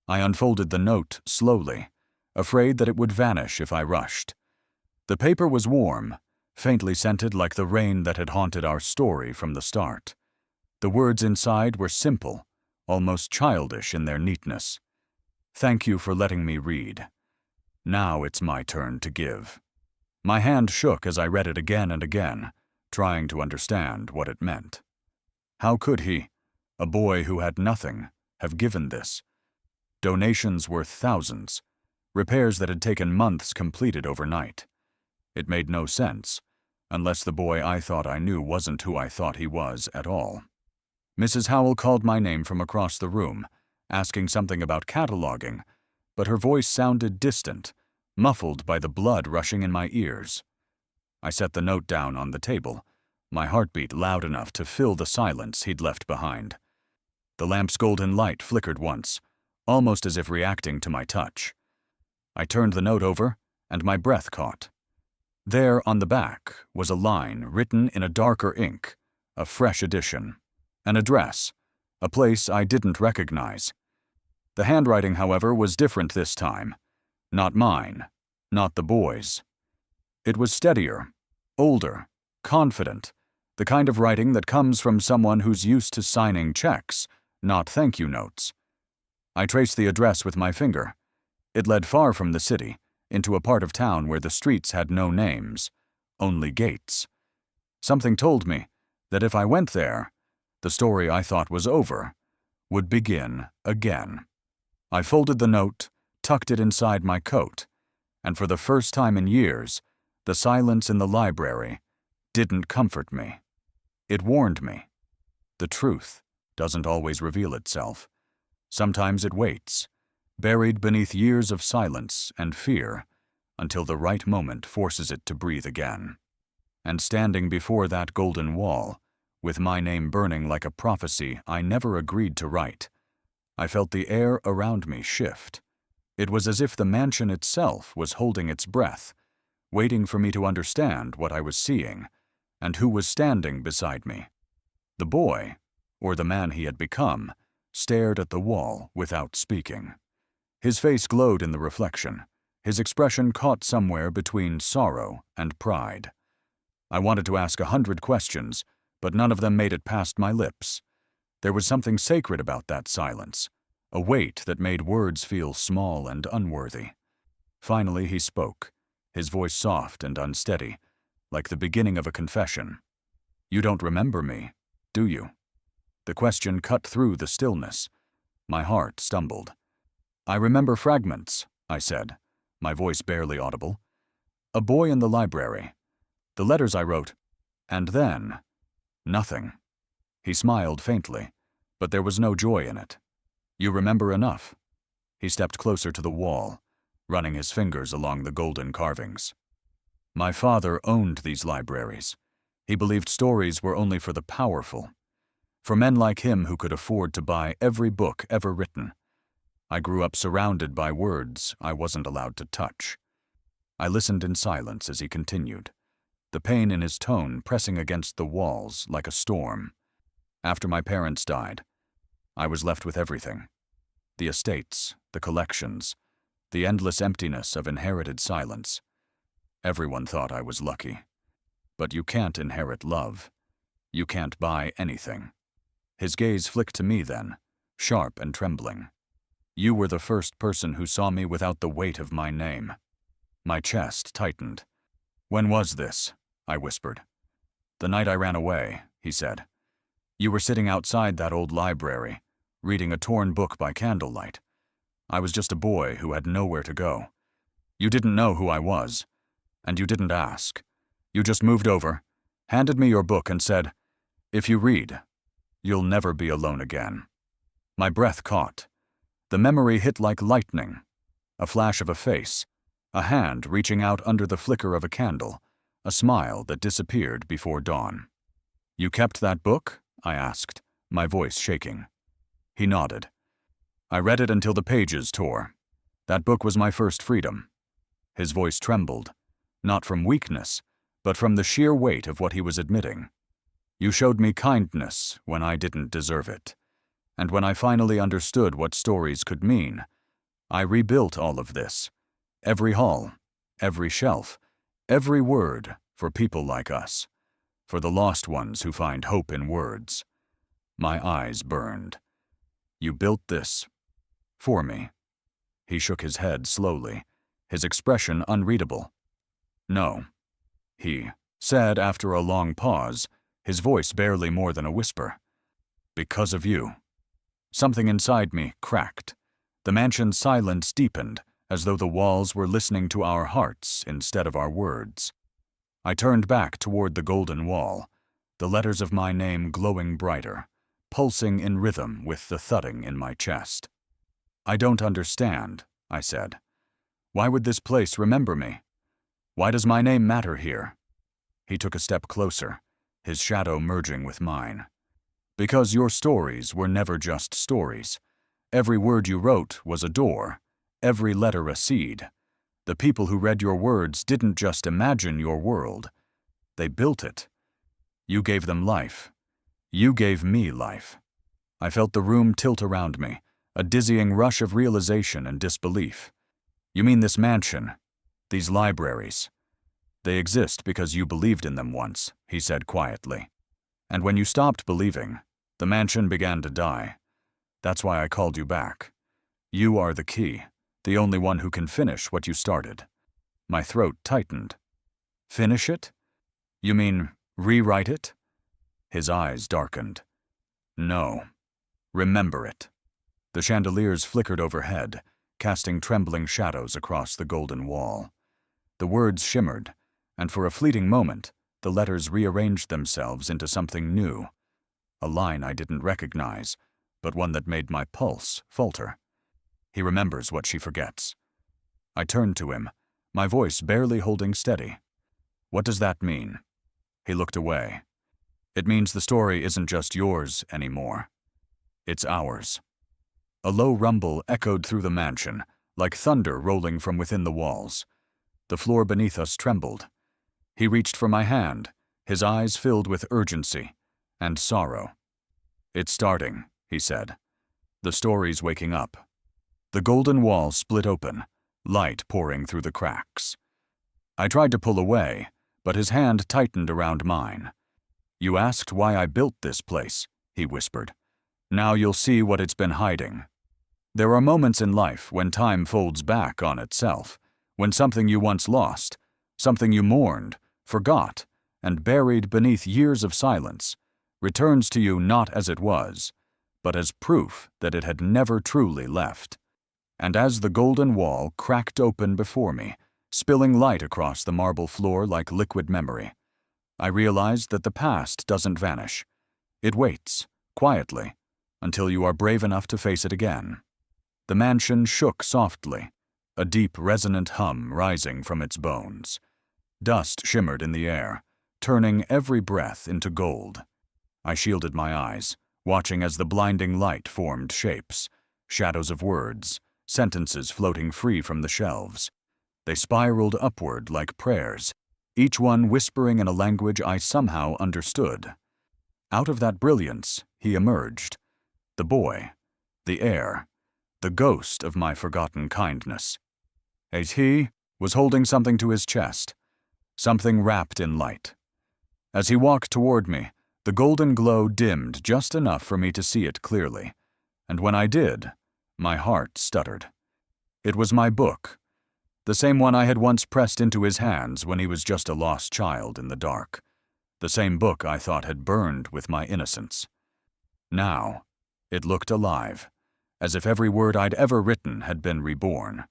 I unfolded the note slowly, afraid that it would vanish if I rushed. The paper was warm, faintly scented like the rain that had haunted our story from the start. The words inside were simple, almost childish in their neatness. "Thank you for letting me read. Now it's my turn to give." My hand shook as I read it again and again, trying to understand what it meant. How could he, a boy who had nothing, have given this? Donations worth thousands, repairs that had taken months completed overnight. It made no sense, unless the boy I thought I knew wasn't who I thought he was at all. Mrs. Howell called my name from across the room, asking something about cataloging, but her voice sounded distant, muffled by the blood rushing in my ears. I set the note down on the table, my heartbeat loud enough to fill the silence he'd left behind. The lamp's golden light flickered once, almost as if reacting to my touch. I turned the note over, and my breath caught. There on the back was a line written in a darker ink, a fresh edition, an address, a place I didn't recognize. The handwriting, however, was different this time. Not mine, not the boys'. It was steadier, older, confident, the kind of writing that comes from someone who's used to signing checks, not thank you notes. I traced the address with my finger. It led far from the city, into a part of town where the streets had no names, only gates. Something told me that if I went there, the story I thought was over would begin again. I folded the note, tucked it inside my coat, and for the first time in years, the silence in the library didn't comfort me. It warned me. The truth doesn't always reveal itself. Sometimes it waits, buried beneath years of silence and fear, until the right moment forces it to breathe again. And standing before that golden wall, with my name burning like a prophecy I never agreed to write, I felt the air around me shift. It was as if the mansion itself was holding its breath, waiting for me to understand what I was seeing and who was standing beside me. The boy, or the man he had become, stared at the wall without speaking. His face glowed in the reflection, his expression caught somewhere between sorrow and pride. I wanted to ask 100 questions, but none of them made it past my lips. There was something sacred about that silence, a weight that made words feel small and unworthy. Finally he spoke, his voice soft and unsteady, like the beginning of a confession. "You don't remember me, do you?" The question cut through the stillness. My heart stumbled. "I remember fragments," I said, my voice barely audible. "A boy in the library. The letters I wrote. And then, nothing." He smiled faintly, but there was no joy in it. "You remember enough." He stepped closer to the wall, running his fingers along the golden carvings. "My father owned these libraries. He believed stories were only for the powerful, for men like him who could afford to buy every book ever written. I grew up surrounded by words I wasn't allowed to touch." I listened in silence as he continued, the pain in his tone pressing against the walls like a storm. "After my parents died, I was left with everything. The estates, the collections, the endless emptiness of inherited silence. Everyone thought I was lucky. But you can't inherit love. You can't buy anything." His gaze flicked to me then, sharp and trembling. "You were the first person who saw me without the weight of my name." My chest tightened. "When was this?" I whispered. "The night I ran away," he said. "You were sitting outside that old library, reading a torn book by candlelight. I was just a boy who had nowhere to go. You didn't know who I was, and you didn't ask. You just moved over, handed me your book and said, 'If you read, you'll never be alone again.'" My breath caught. The memory hit like lightning. A flash of a face, a hand reaching out under the flicker of a candle, a smile that disappeared before dawn. "You kept that book?" I asked, my voice shaking. He nodded. "I read it until the pages tore. That book was my first freedom." His voice trembled, not from weakness, but from the sheer weight of what he was admitting. "You showed me kindness when I didn't deserve it. And when I finally understood what stories could mean, I rebuilt all of this. Every hall, every shelf, every word for people like us, for the lost ones who find hope in words." My eyes burned. "You built this for me." He shook his head slowly, his expression unreadable. "No," he said after a long pause, his voice barely more than a whisper. "Because of you." Something inside me cracked. The mansion's silence deepened, as though the walls were listening to our hearts instead of our words. I turned back toward the golden wall, the letters of my name glowing brighter, pulsing in rhythm with the thudding in my chest. "I don't understand," I said. "Why would this place remember me? Why does my name matter here?" He took a step closer, his shadow merging with mine. "Because your stories were never just stories. Every word you wrote was a door, every letter a seed. The people who read your words didn't just imagine your world. They built it. You gave them life. You gave me life. I felt the room tilt around me, a dizzying rush of realization and disbelief. You mean this mansion, these libraries? They exist because you believed in them once, he said quietly. And when you stopped believing, the mansion began to die. That's why I called you back. You are the key, the only one who can finish what you started. My throat tightened. Finish it? You mean rewrite it? His eyes darkened. No. Remember it. The chandeliers flickered overhead, casting trembling shadows across the golden wall. The words shimmered, and for a fleeting moment, the letters rearranged themselves into something new. A line I didn't recognize, but one that made my pulse falter. He remembers what she forgets. I turned to him, my voice barely holding steady. What does that mean? He looked away. It means the story isn't just yours anymore. It's ours. A low rumble echoed through the mansion, like thunder rolling from within the walls. The floor beneath us trembled. He reached for my hand, his eyes filled with urgency and sorrow. It's starting, he said. The story's waking up. The golden wall split open, light pouring through the cracks. I tried to pull away, but his hand tightened around mine. You asked why I built this place, he whispered. Now you'll see what it's been hiding. There are moments in life when time folds back on itself, when something you once lost, something you mourned, forgot, and buried beneath years of silence, returns to you not as it was, but as proof that it had never truly left. And as the golden wall cracked open before me, spilling light across the marble floor like liquid memory, I realized that the past doesn't vanish. It waits, quietly, until you are brave enough to face it again. The mansion shook softly, a deep, resonant hum rising from its bones. Dust shimmered in the air, turning every breath into gold. I shielded my eyes, watching as the blinding light formed shapes, shadows of words, sentences floating free from the shelves. They spiraled upward like prayers, each one whispering in a language I somehow understood. Out of that brilliance, he emerged. The boy, the heir, the ghost of my forgotten kindness. He was holding something to his chest, something wrapped in light. As he walked toward me, the golden glow dimmed just enough for me to see it clearly, and when I did, my heart stuttered. It was my book, the same one I had once pressed into his hands when he was just a lost child in the dark, the same book I thought had burned with my innocence. Now, it looked alive, as if every word I'd ever written had been reborn.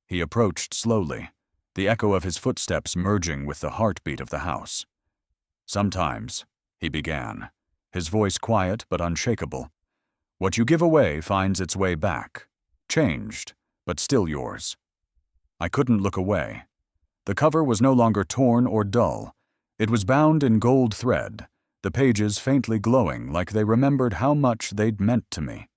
He approached slowly, the echo of his footsteps merging with the heartbeat of the house. Sometimes, he began, his voice quiet but unshakable, what you give away finds its way back, changed, but still yours. I couldn't look away. The cover was no longer torn or dull. It was bound in gold thread, the pages faintly glowing like they remembered how much they'd meant to me.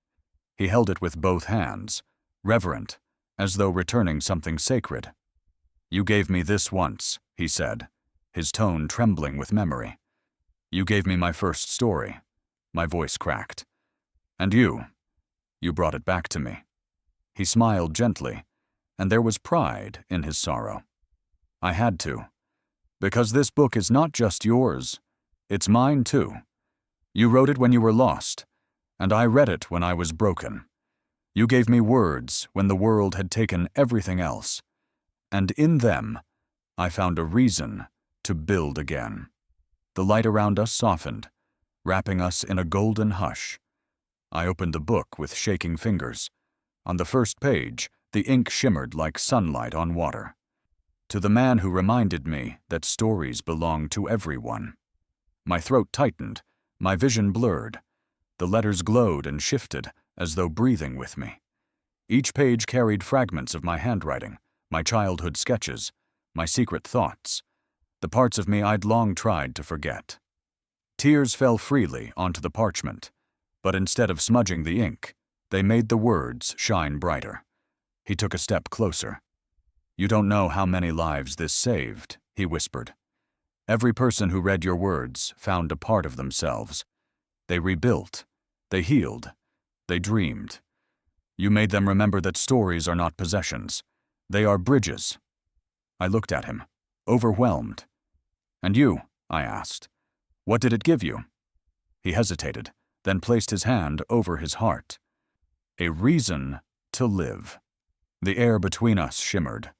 He held it with both hands, reverent, as though returning something sacred. You gave me this once, he said, his tone trembling with memory. You gave me my first story. My voice cracked. And you brought it back to me. He smiled gently, and there was pride in his sorrow. I had to, because this book is not just yours, it's mine too. You wrote it when you were lost, and I read it when I was broken. You gave me words when the world had taken everything else, and in them, I found a reason to build again. The light around us softened, wrapping us in a golden hush. I opened the book with shaking fingers. On the first page, the ink shimmered like sunlight on water. To the man who reminded me that stories belong to everyone. My throat tightened, my vision blurred. The letters glowed and shifted, as though breathing with me. Each page carried fragments of my handwriting, my childhood sketches, my secret thoughts, the parts of me I'd long tried to forget. Tears fell freely onto the parchment, but instead of smudging the ink, they made the words shine brighter. He took a step closer. You don't know how many lives this saved, he whispered. Every person who read your words found a part of themselves. They rebuilt. They healed. They dreamed. You made them remember that stories are not possessions. They are bridges. I looked at him, overwhelmed. And you? I asked. What did it give you? He hesitated, then placed his hand over his heart. A reason to live. The air between us shimmered.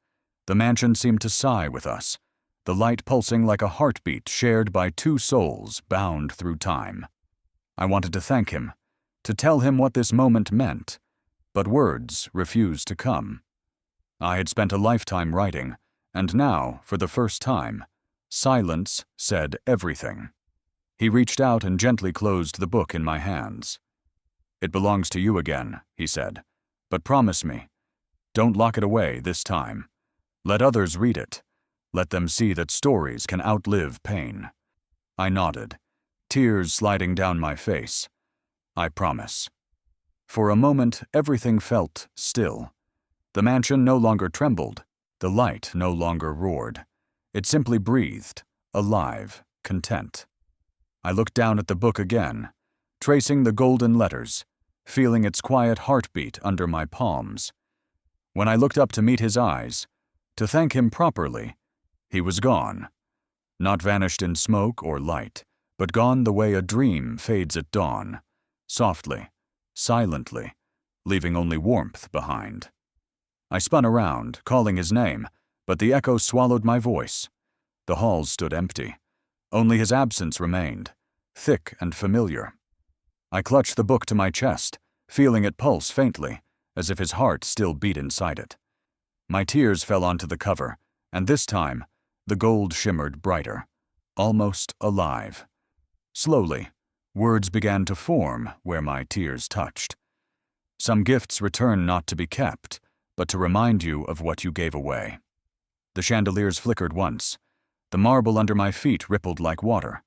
The mansion seemed to sigh with us, the light pulsing like a heartbeat shared by two souls bound through time. I wanted to thank him, to tell him what this moment meant, but words refused to come. I had spent a lifetime writing, and now, for the first time, silence said everything. He reached out and gently closed the book in my hands. It belongs to you again, he said, but promise me, don't lock it away this time. Let others read it. Let them see that stories can outlive pain. I nodded, tears sliding down my face. I promise. For a moment, everything felt still. The mansion no longer trembled. The light no longer roared. It simply breathed, alive, content. I looked down at the book again, tracing the golden letters, feeling its quiet heartbeat under my palms. When I looked up to meet his eyes, to thank him properly, he was gone. Not vanished in smoke or light, but gone the way a dream fades at dawn, softly, silently, leaving only warmth behind. I spun around, calling his name, but the echo swallowed my voice. The halls stood empty. Only his absence remained, thick and familiar. I clutched the book to my chest, feeling it pulse faintly, as if his heart still beat inside it. My tears fell onto the cover, and this time, the gold shimmered brighter, almost alive. Slowly, words began to form where my tears touched. Some gifts return not to be kept, but to remind you of what you gave away. The chandeliers flickered once. The marble under my feet rippled like water.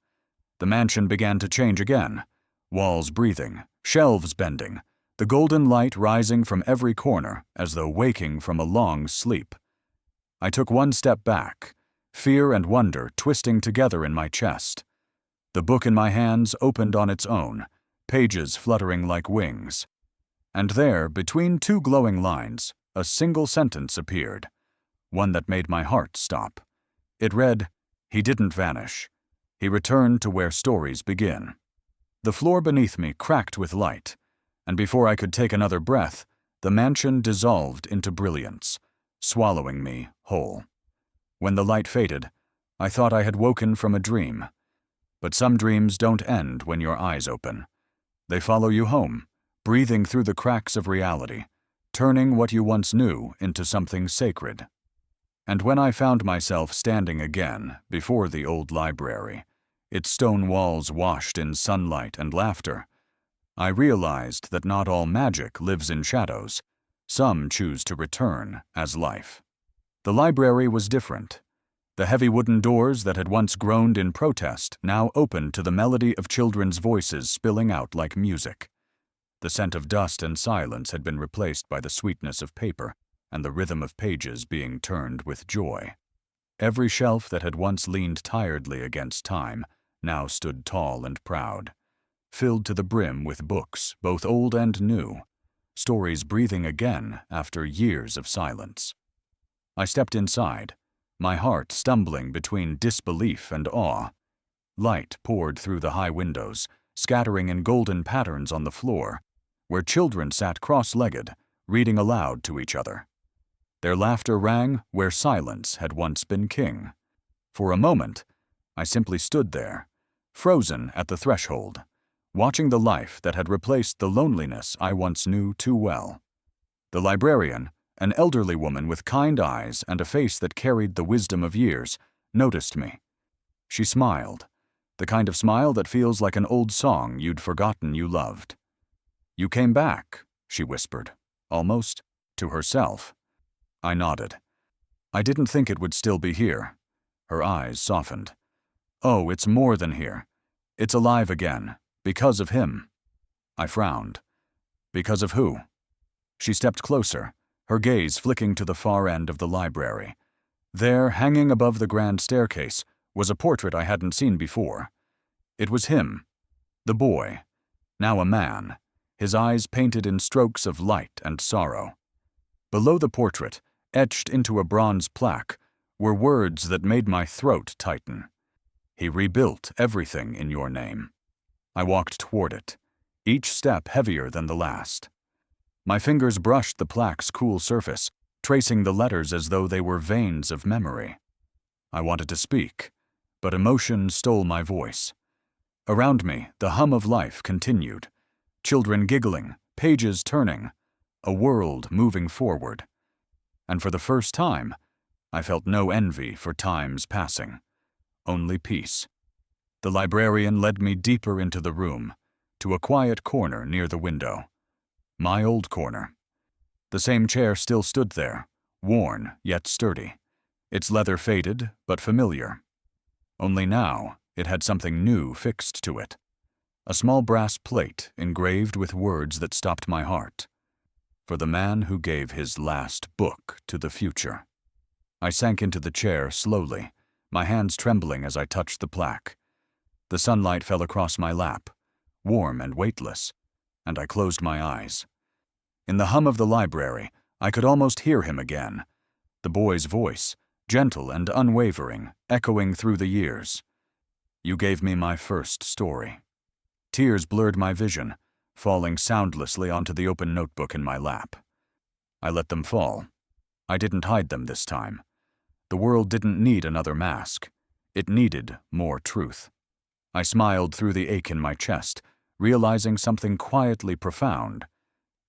The mansion began to change again, walls breathing, shelves bending, the golden light rising from every corner as though waking from a long sleep. I took one step back, fear and wonder twisting together in my chest. The book in my hands opened on its own, pages fluttering like wings. And there, between two glowing lines, a single sentence appeared, one that made my heart stop. It read, "He didn't vanish. He returned to where stories begin." The floor beneath me cracked with light, and before I could take another breath, the mansion dissolved into brilliance, swallowing me whole. When the light faded, I thought I had woken from a dream. But some dreams don't end when your eyes open. They follow you home, breathing through the cracks of reality, turning what you once knew into something sacred. And when I found myself standing again before the old library, its stone walls washed in sunlight and laughter, I realized that not all magic lives in shadows. Some choose to return as life. The library was different. The heavy wooden doors that had once groaned in protest now opened to the melody of children's voices spilling out like music. The scent of dust and silence had been replaced by the sweetness of paper and the rhythm of pages being turned with joy. Every shelf that had once leaned tiredly against time now stood tall and proud, filled to the brim with books, both old and new, stories breathing again after years of silence. I stepped inside, my heart stumbling between disbelief and awe. Light poured through the high windows, scattering in golden patterns on the floor, where children sat cross-legged, reading aloud to each other. Their laughter rang where silence had once been king. For a moment, I simply stood there, frozen at the threshold, watching the life that had replaced the loneliness I once knew too well. The librarian, an elderly woman with kind eyes and a face that carried the wisdom of years, noticed me. She smiled, the kind of smile that feels like an old song you'd forgotten you loved. "You came back," she whispered, almost to herself. I nodded. "I didn't think it would still be here." Her eyes softened. "Oh, it's more than here. It's alive again, because of him." I frowned. "Because of who?" She stepped closer, her gaze flicking to the far end of the library. There, hanging above the grand staircase, was a portrait I hadn't seen before. It was him, the boy, now a man, his eyes painted in strokes of light and sorrow. Below the portrait, etched into a bronze plaque, were words that made my throat tighten. He rebuilt everything in your name. I walked toward it, each step heavier than the last. My fingers brushed the plaque's cool surface, tracing the letters as though they were veins of memory. I wanted to speak, but emotion stole my voice. Around me, the hum of life continued. Children giggling, pages turning, a world moving forward. And for the first time, I felt no envy for time's passing, only peace. The librarian led me deeper into the room, to a quiet corner near the window. My old corner. The same chair still stood there, worn yet sturdy, its leather faded but familiar. Only now, it had something new fixed to it. A small brass plate engraved with words that stopped my heart. For the man who gave his last book to the future. I sank into the chair slowly, my hands trembling as I touched the plaque. The sunlight fell across my lap, warm and weightless, and I closed my eyes. In the hum of the library, I could almost hear him again. The boy's voice, gentle and unwavering, echoing through the years. You gave me my first story. Tears blurred my vision, falling soundlessly onto the open notebook in my lap. I let them fall. I didn't hide them this time. The world didn't need another mask. It needed more truth. I smiled through the ache in my chest, realizing something quietly profound.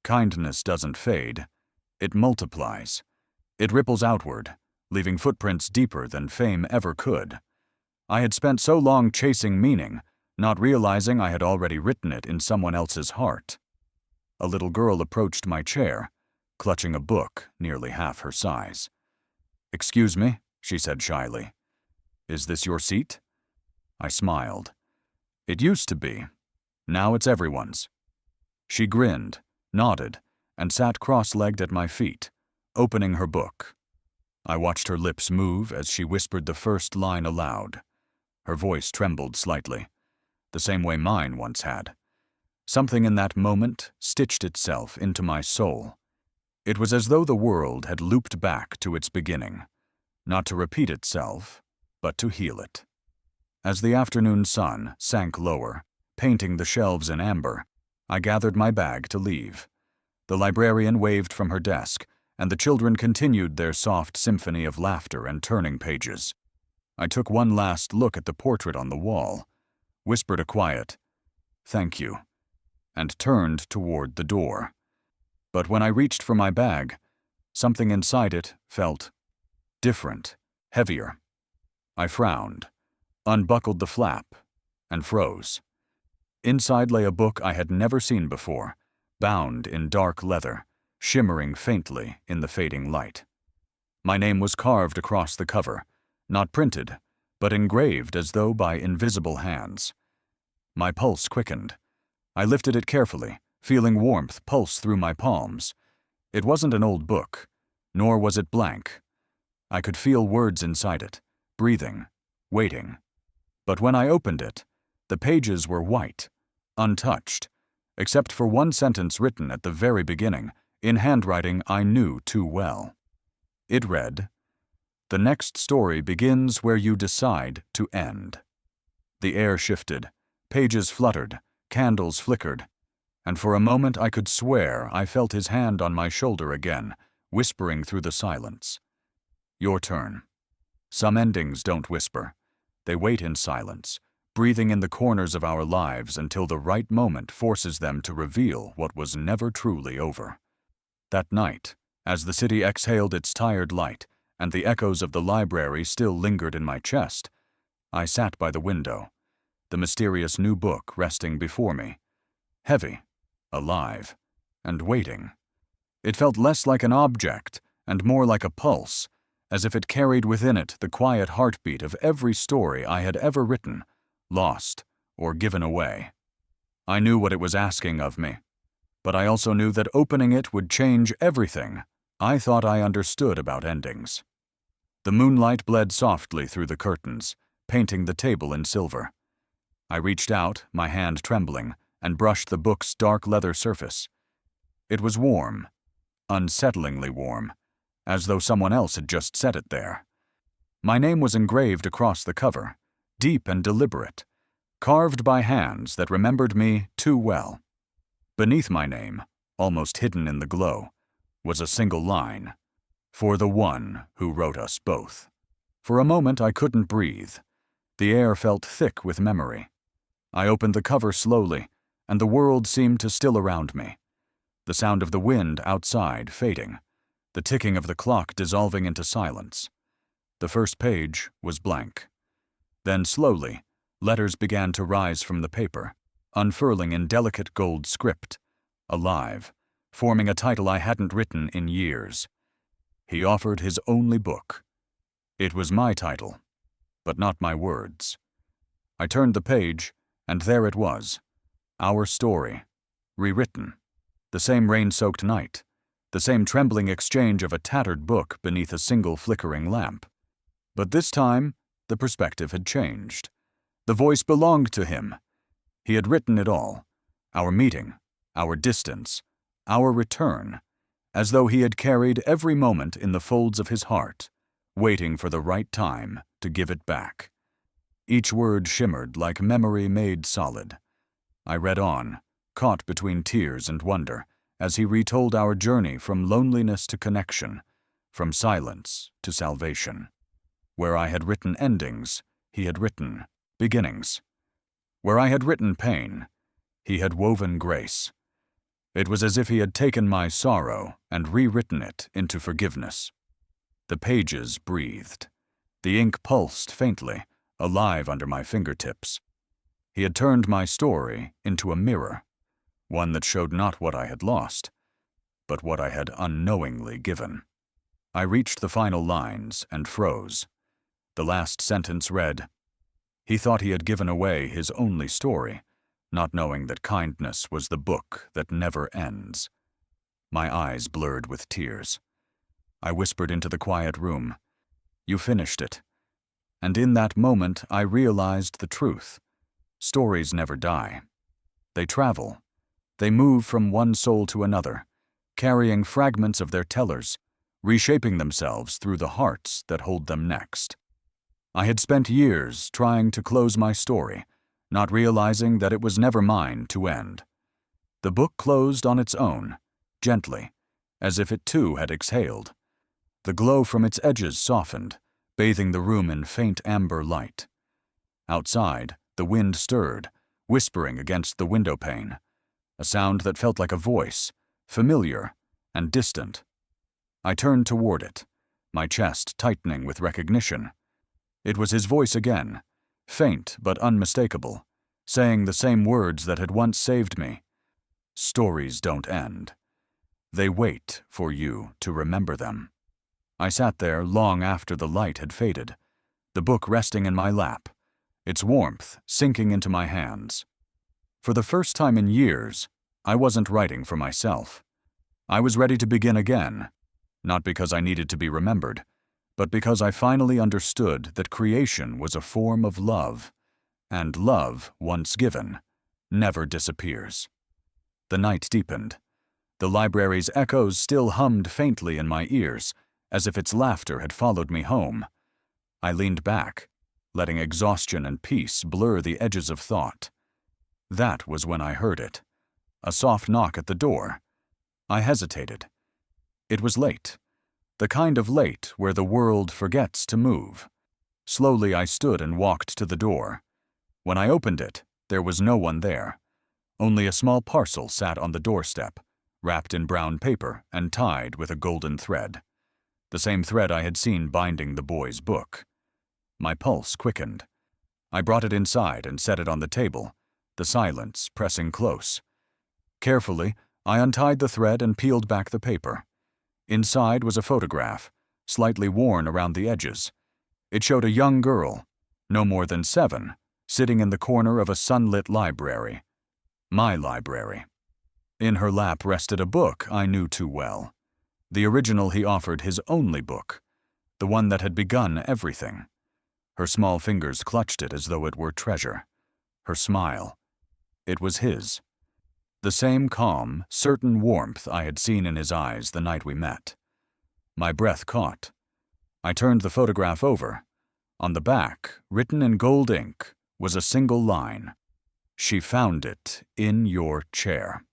Kindness doesn't fade. It multiplies. It ripples outward, leaving footprints deeper than fame ever could. I had spent so long chasing meaning, not realizing I had already written it in someone else's heart. A little girl approached my chair, clutching a book nearly half her size. "Excuse me," she said shyly. "Is this your seat?" I smiled. "It used to be. Now it's everyone's." She grinned, nodded, and sat cross-legged at my feet, opening her book. I watched her lips move as she whispered the first line aloud. Her voice trembled slightly, the same way mine once had. Something in that moment stitched itself into my soul. It was as though the world had looped back to its beginning, not to repeat itself, but to heal it. As the afternoon sun sank lower, painting the shelves in amber, I gathered my bag to leave. The librarian waved from her desk, and the children continued their soft symphony of laughter and turning pages. I took one last look at the portrait on the wall, whispered a quiet, "Thank you," and turned toward the door. But when I reached for my bag, something inside it felt different, heavier. I frowned, unbuckled the flap, and froze. Inside lay a book I had never seen before, bound in dark leather, shimmering faintly in the fading light. My name was carved across the cover, not printed, but engraved as though by invisible hands. My pulse quickened. I lifted it carefully, feeling warmth pulse through my palms. It wasn't an old book, nor was it blank. I could feel words inside it, breathing, waiting. But when I opened it, the pages were white, untouched, except for one sentence written at the very beginning, in handwriting I knew too well. It read, "The next story begins where you decide to end." The air shifted, pages fluttered, candles flickered, and for a moment I could swear I felt his hand on my shoulder again, whispering through the silence. Your turn. Some endings don't whisper. They wait in silence, breathing in the corners of our lives until the right moment forces them to reveal what was never truly over. That night, as the city exhaled its tired light and the echoes of the library still lingered in my chest, I sat by the window, the mysterious new book resting before me, heavy, alive, and waiting. It felt less like an object and more like a pulse, as if it carried within it the quiet heartbeat of every story I had ever written, lost, or given away. I knew what it was asking of me, but I also knew that opening it would change everything I thought I understood about endings. The moonlight bled softly through the curtains, painting the table in silver. I reached out, my hand trembling, and brushed the book's dark leather surface. It was warm, unsettlingly warm, as though someone else had just set it there. My name was engraved across the cover, deep and deliberate, carved by hands that remembered me too well. Beneath my name, almost hidden in the glow, was a single line, "For the one who wrote us both." For a moment I couldn't breathe. The air felt thick with memory. I opened the cover slowly, and the world seemed to still around me. The sound of the wind outside fading, the ticking of the clock dissolving into silence. The first page was blank. Then slowly, letters began to rise from the paper, unfurling in delicate gold script, alive, forming a title I hadn't written in years. He offered his only book. It was my title, but not my words. I turned the page, and there it was, our story, rewritten. The same rain-soaked night, the same trembling exchange of a tattered book beneath a single flickering lamp. But this time, the perspective had changed. The voice belonged to him. He had written it all, our meeting, our distance, our return, as though he had carried every moment in the folds of his heart, waiting for the right time to give it back. Each word shimmered like memory made solid. I read on, caught between tears and wonder, as he retold our journey from loneliness to connection, from silence to salvation. Where I had written endings, he had written beginnings. Where I had written pain, he had woven grace. It was as if he had taken my sorrow and rewritten it into forgiveness. The pages breathed. The ink pulsed faintly, alive under my fingertips. He had turned my story into a mirror, one that showed not what I had lost, but what I had unknowingly given. I reached the final lines and froze. The last sentence read, "He thought he had given away his only story, not knowing that kindness was the book that never ends." My eyes blurred with tears. I whispered into the quiet room, "You finished it." And in that moment I realized the truth. Stories never die. They travel. They move from one soul to another, carrying fragments of their tellers, reshaping themselves through the hearts that hold them next. I had spent years trying to close my story, not realizing that it was never mine to end. The book closed on its own, gently, as if it too had exhaled. The glow from its edges softened, bathing the room in faint amber light. Outside, the wind stirred, whispering against the window pane, a sound that felt like a voice, familiar and distant. I turned toward it, my chest tightening with recognition. It was his voice again, faint but unmistakable, saying the same words that had once saved me. Stories don't end. They wait for you to remember them. I sat there long after the light had faded, the book resting in my lap, its warmth sinking into my hands. For the first time in years, I wasn't writing for myself. I was ready to begin again, not because I needed to be remembered, but because I finally understood that creation was a form of love, and love, once given, never disappears. The night deepened. The library's echoes still hummed faintly in my ears, as if its laughter had followed me home. I leaned back, letting exhaustion and peace blur the edges of thought. That was when I heard it. A soft knock at the door. I hesitated. It was late. The kind of late where the world forgets to move. Slowly I stood and walked to the door. When I opened it, there was no one there. Only a small parcel sat on the doorstep, wrapped in brown paper and tied with a golden thread. The same thread I had seen binding the boy's book. My pulse quickened. I brought it inside and set it on the table, the silence pressing close. Carefully, I untied the thread and peeled back the paper. Inside was a photograph, slightly worn around the edges. It showed a young girl, no more than 7, sitting in the corner of a sunlit library. My library. In her lap rested a book I knew too well. The original he offered his only book, the one that had begun everything. Her small fingers clutched it as though it were treasure. Her smile. It was his. The same calm, certain warmth I had seen in his eyes the night we met. My breath caught. I turned the photograph over. On the back, written in gold ink, was a single line. "She found it in your chair."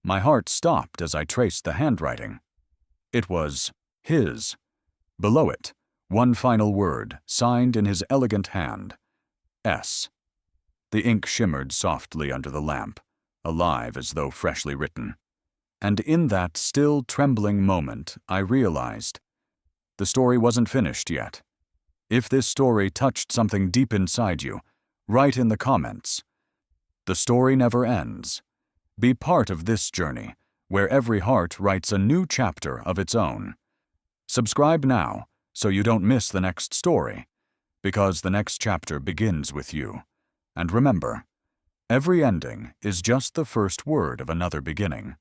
My heart stopped as I traced the handwriting. It was his. Below it, one final word, signed in his elegant hand. S. The ink shimmered softly under the lamp, alive as though freshly written. And in that still trembling moment, I realized the story wasn't finished yet. If this story touched something deep inside you, write in the comments. The story never ends. Be part of this journey, where every heart writes a new chapter of its own. Subscribe now so you don't miss the next story, because the next chapter begins with you. And remember, every ending is just the first word of another beginning.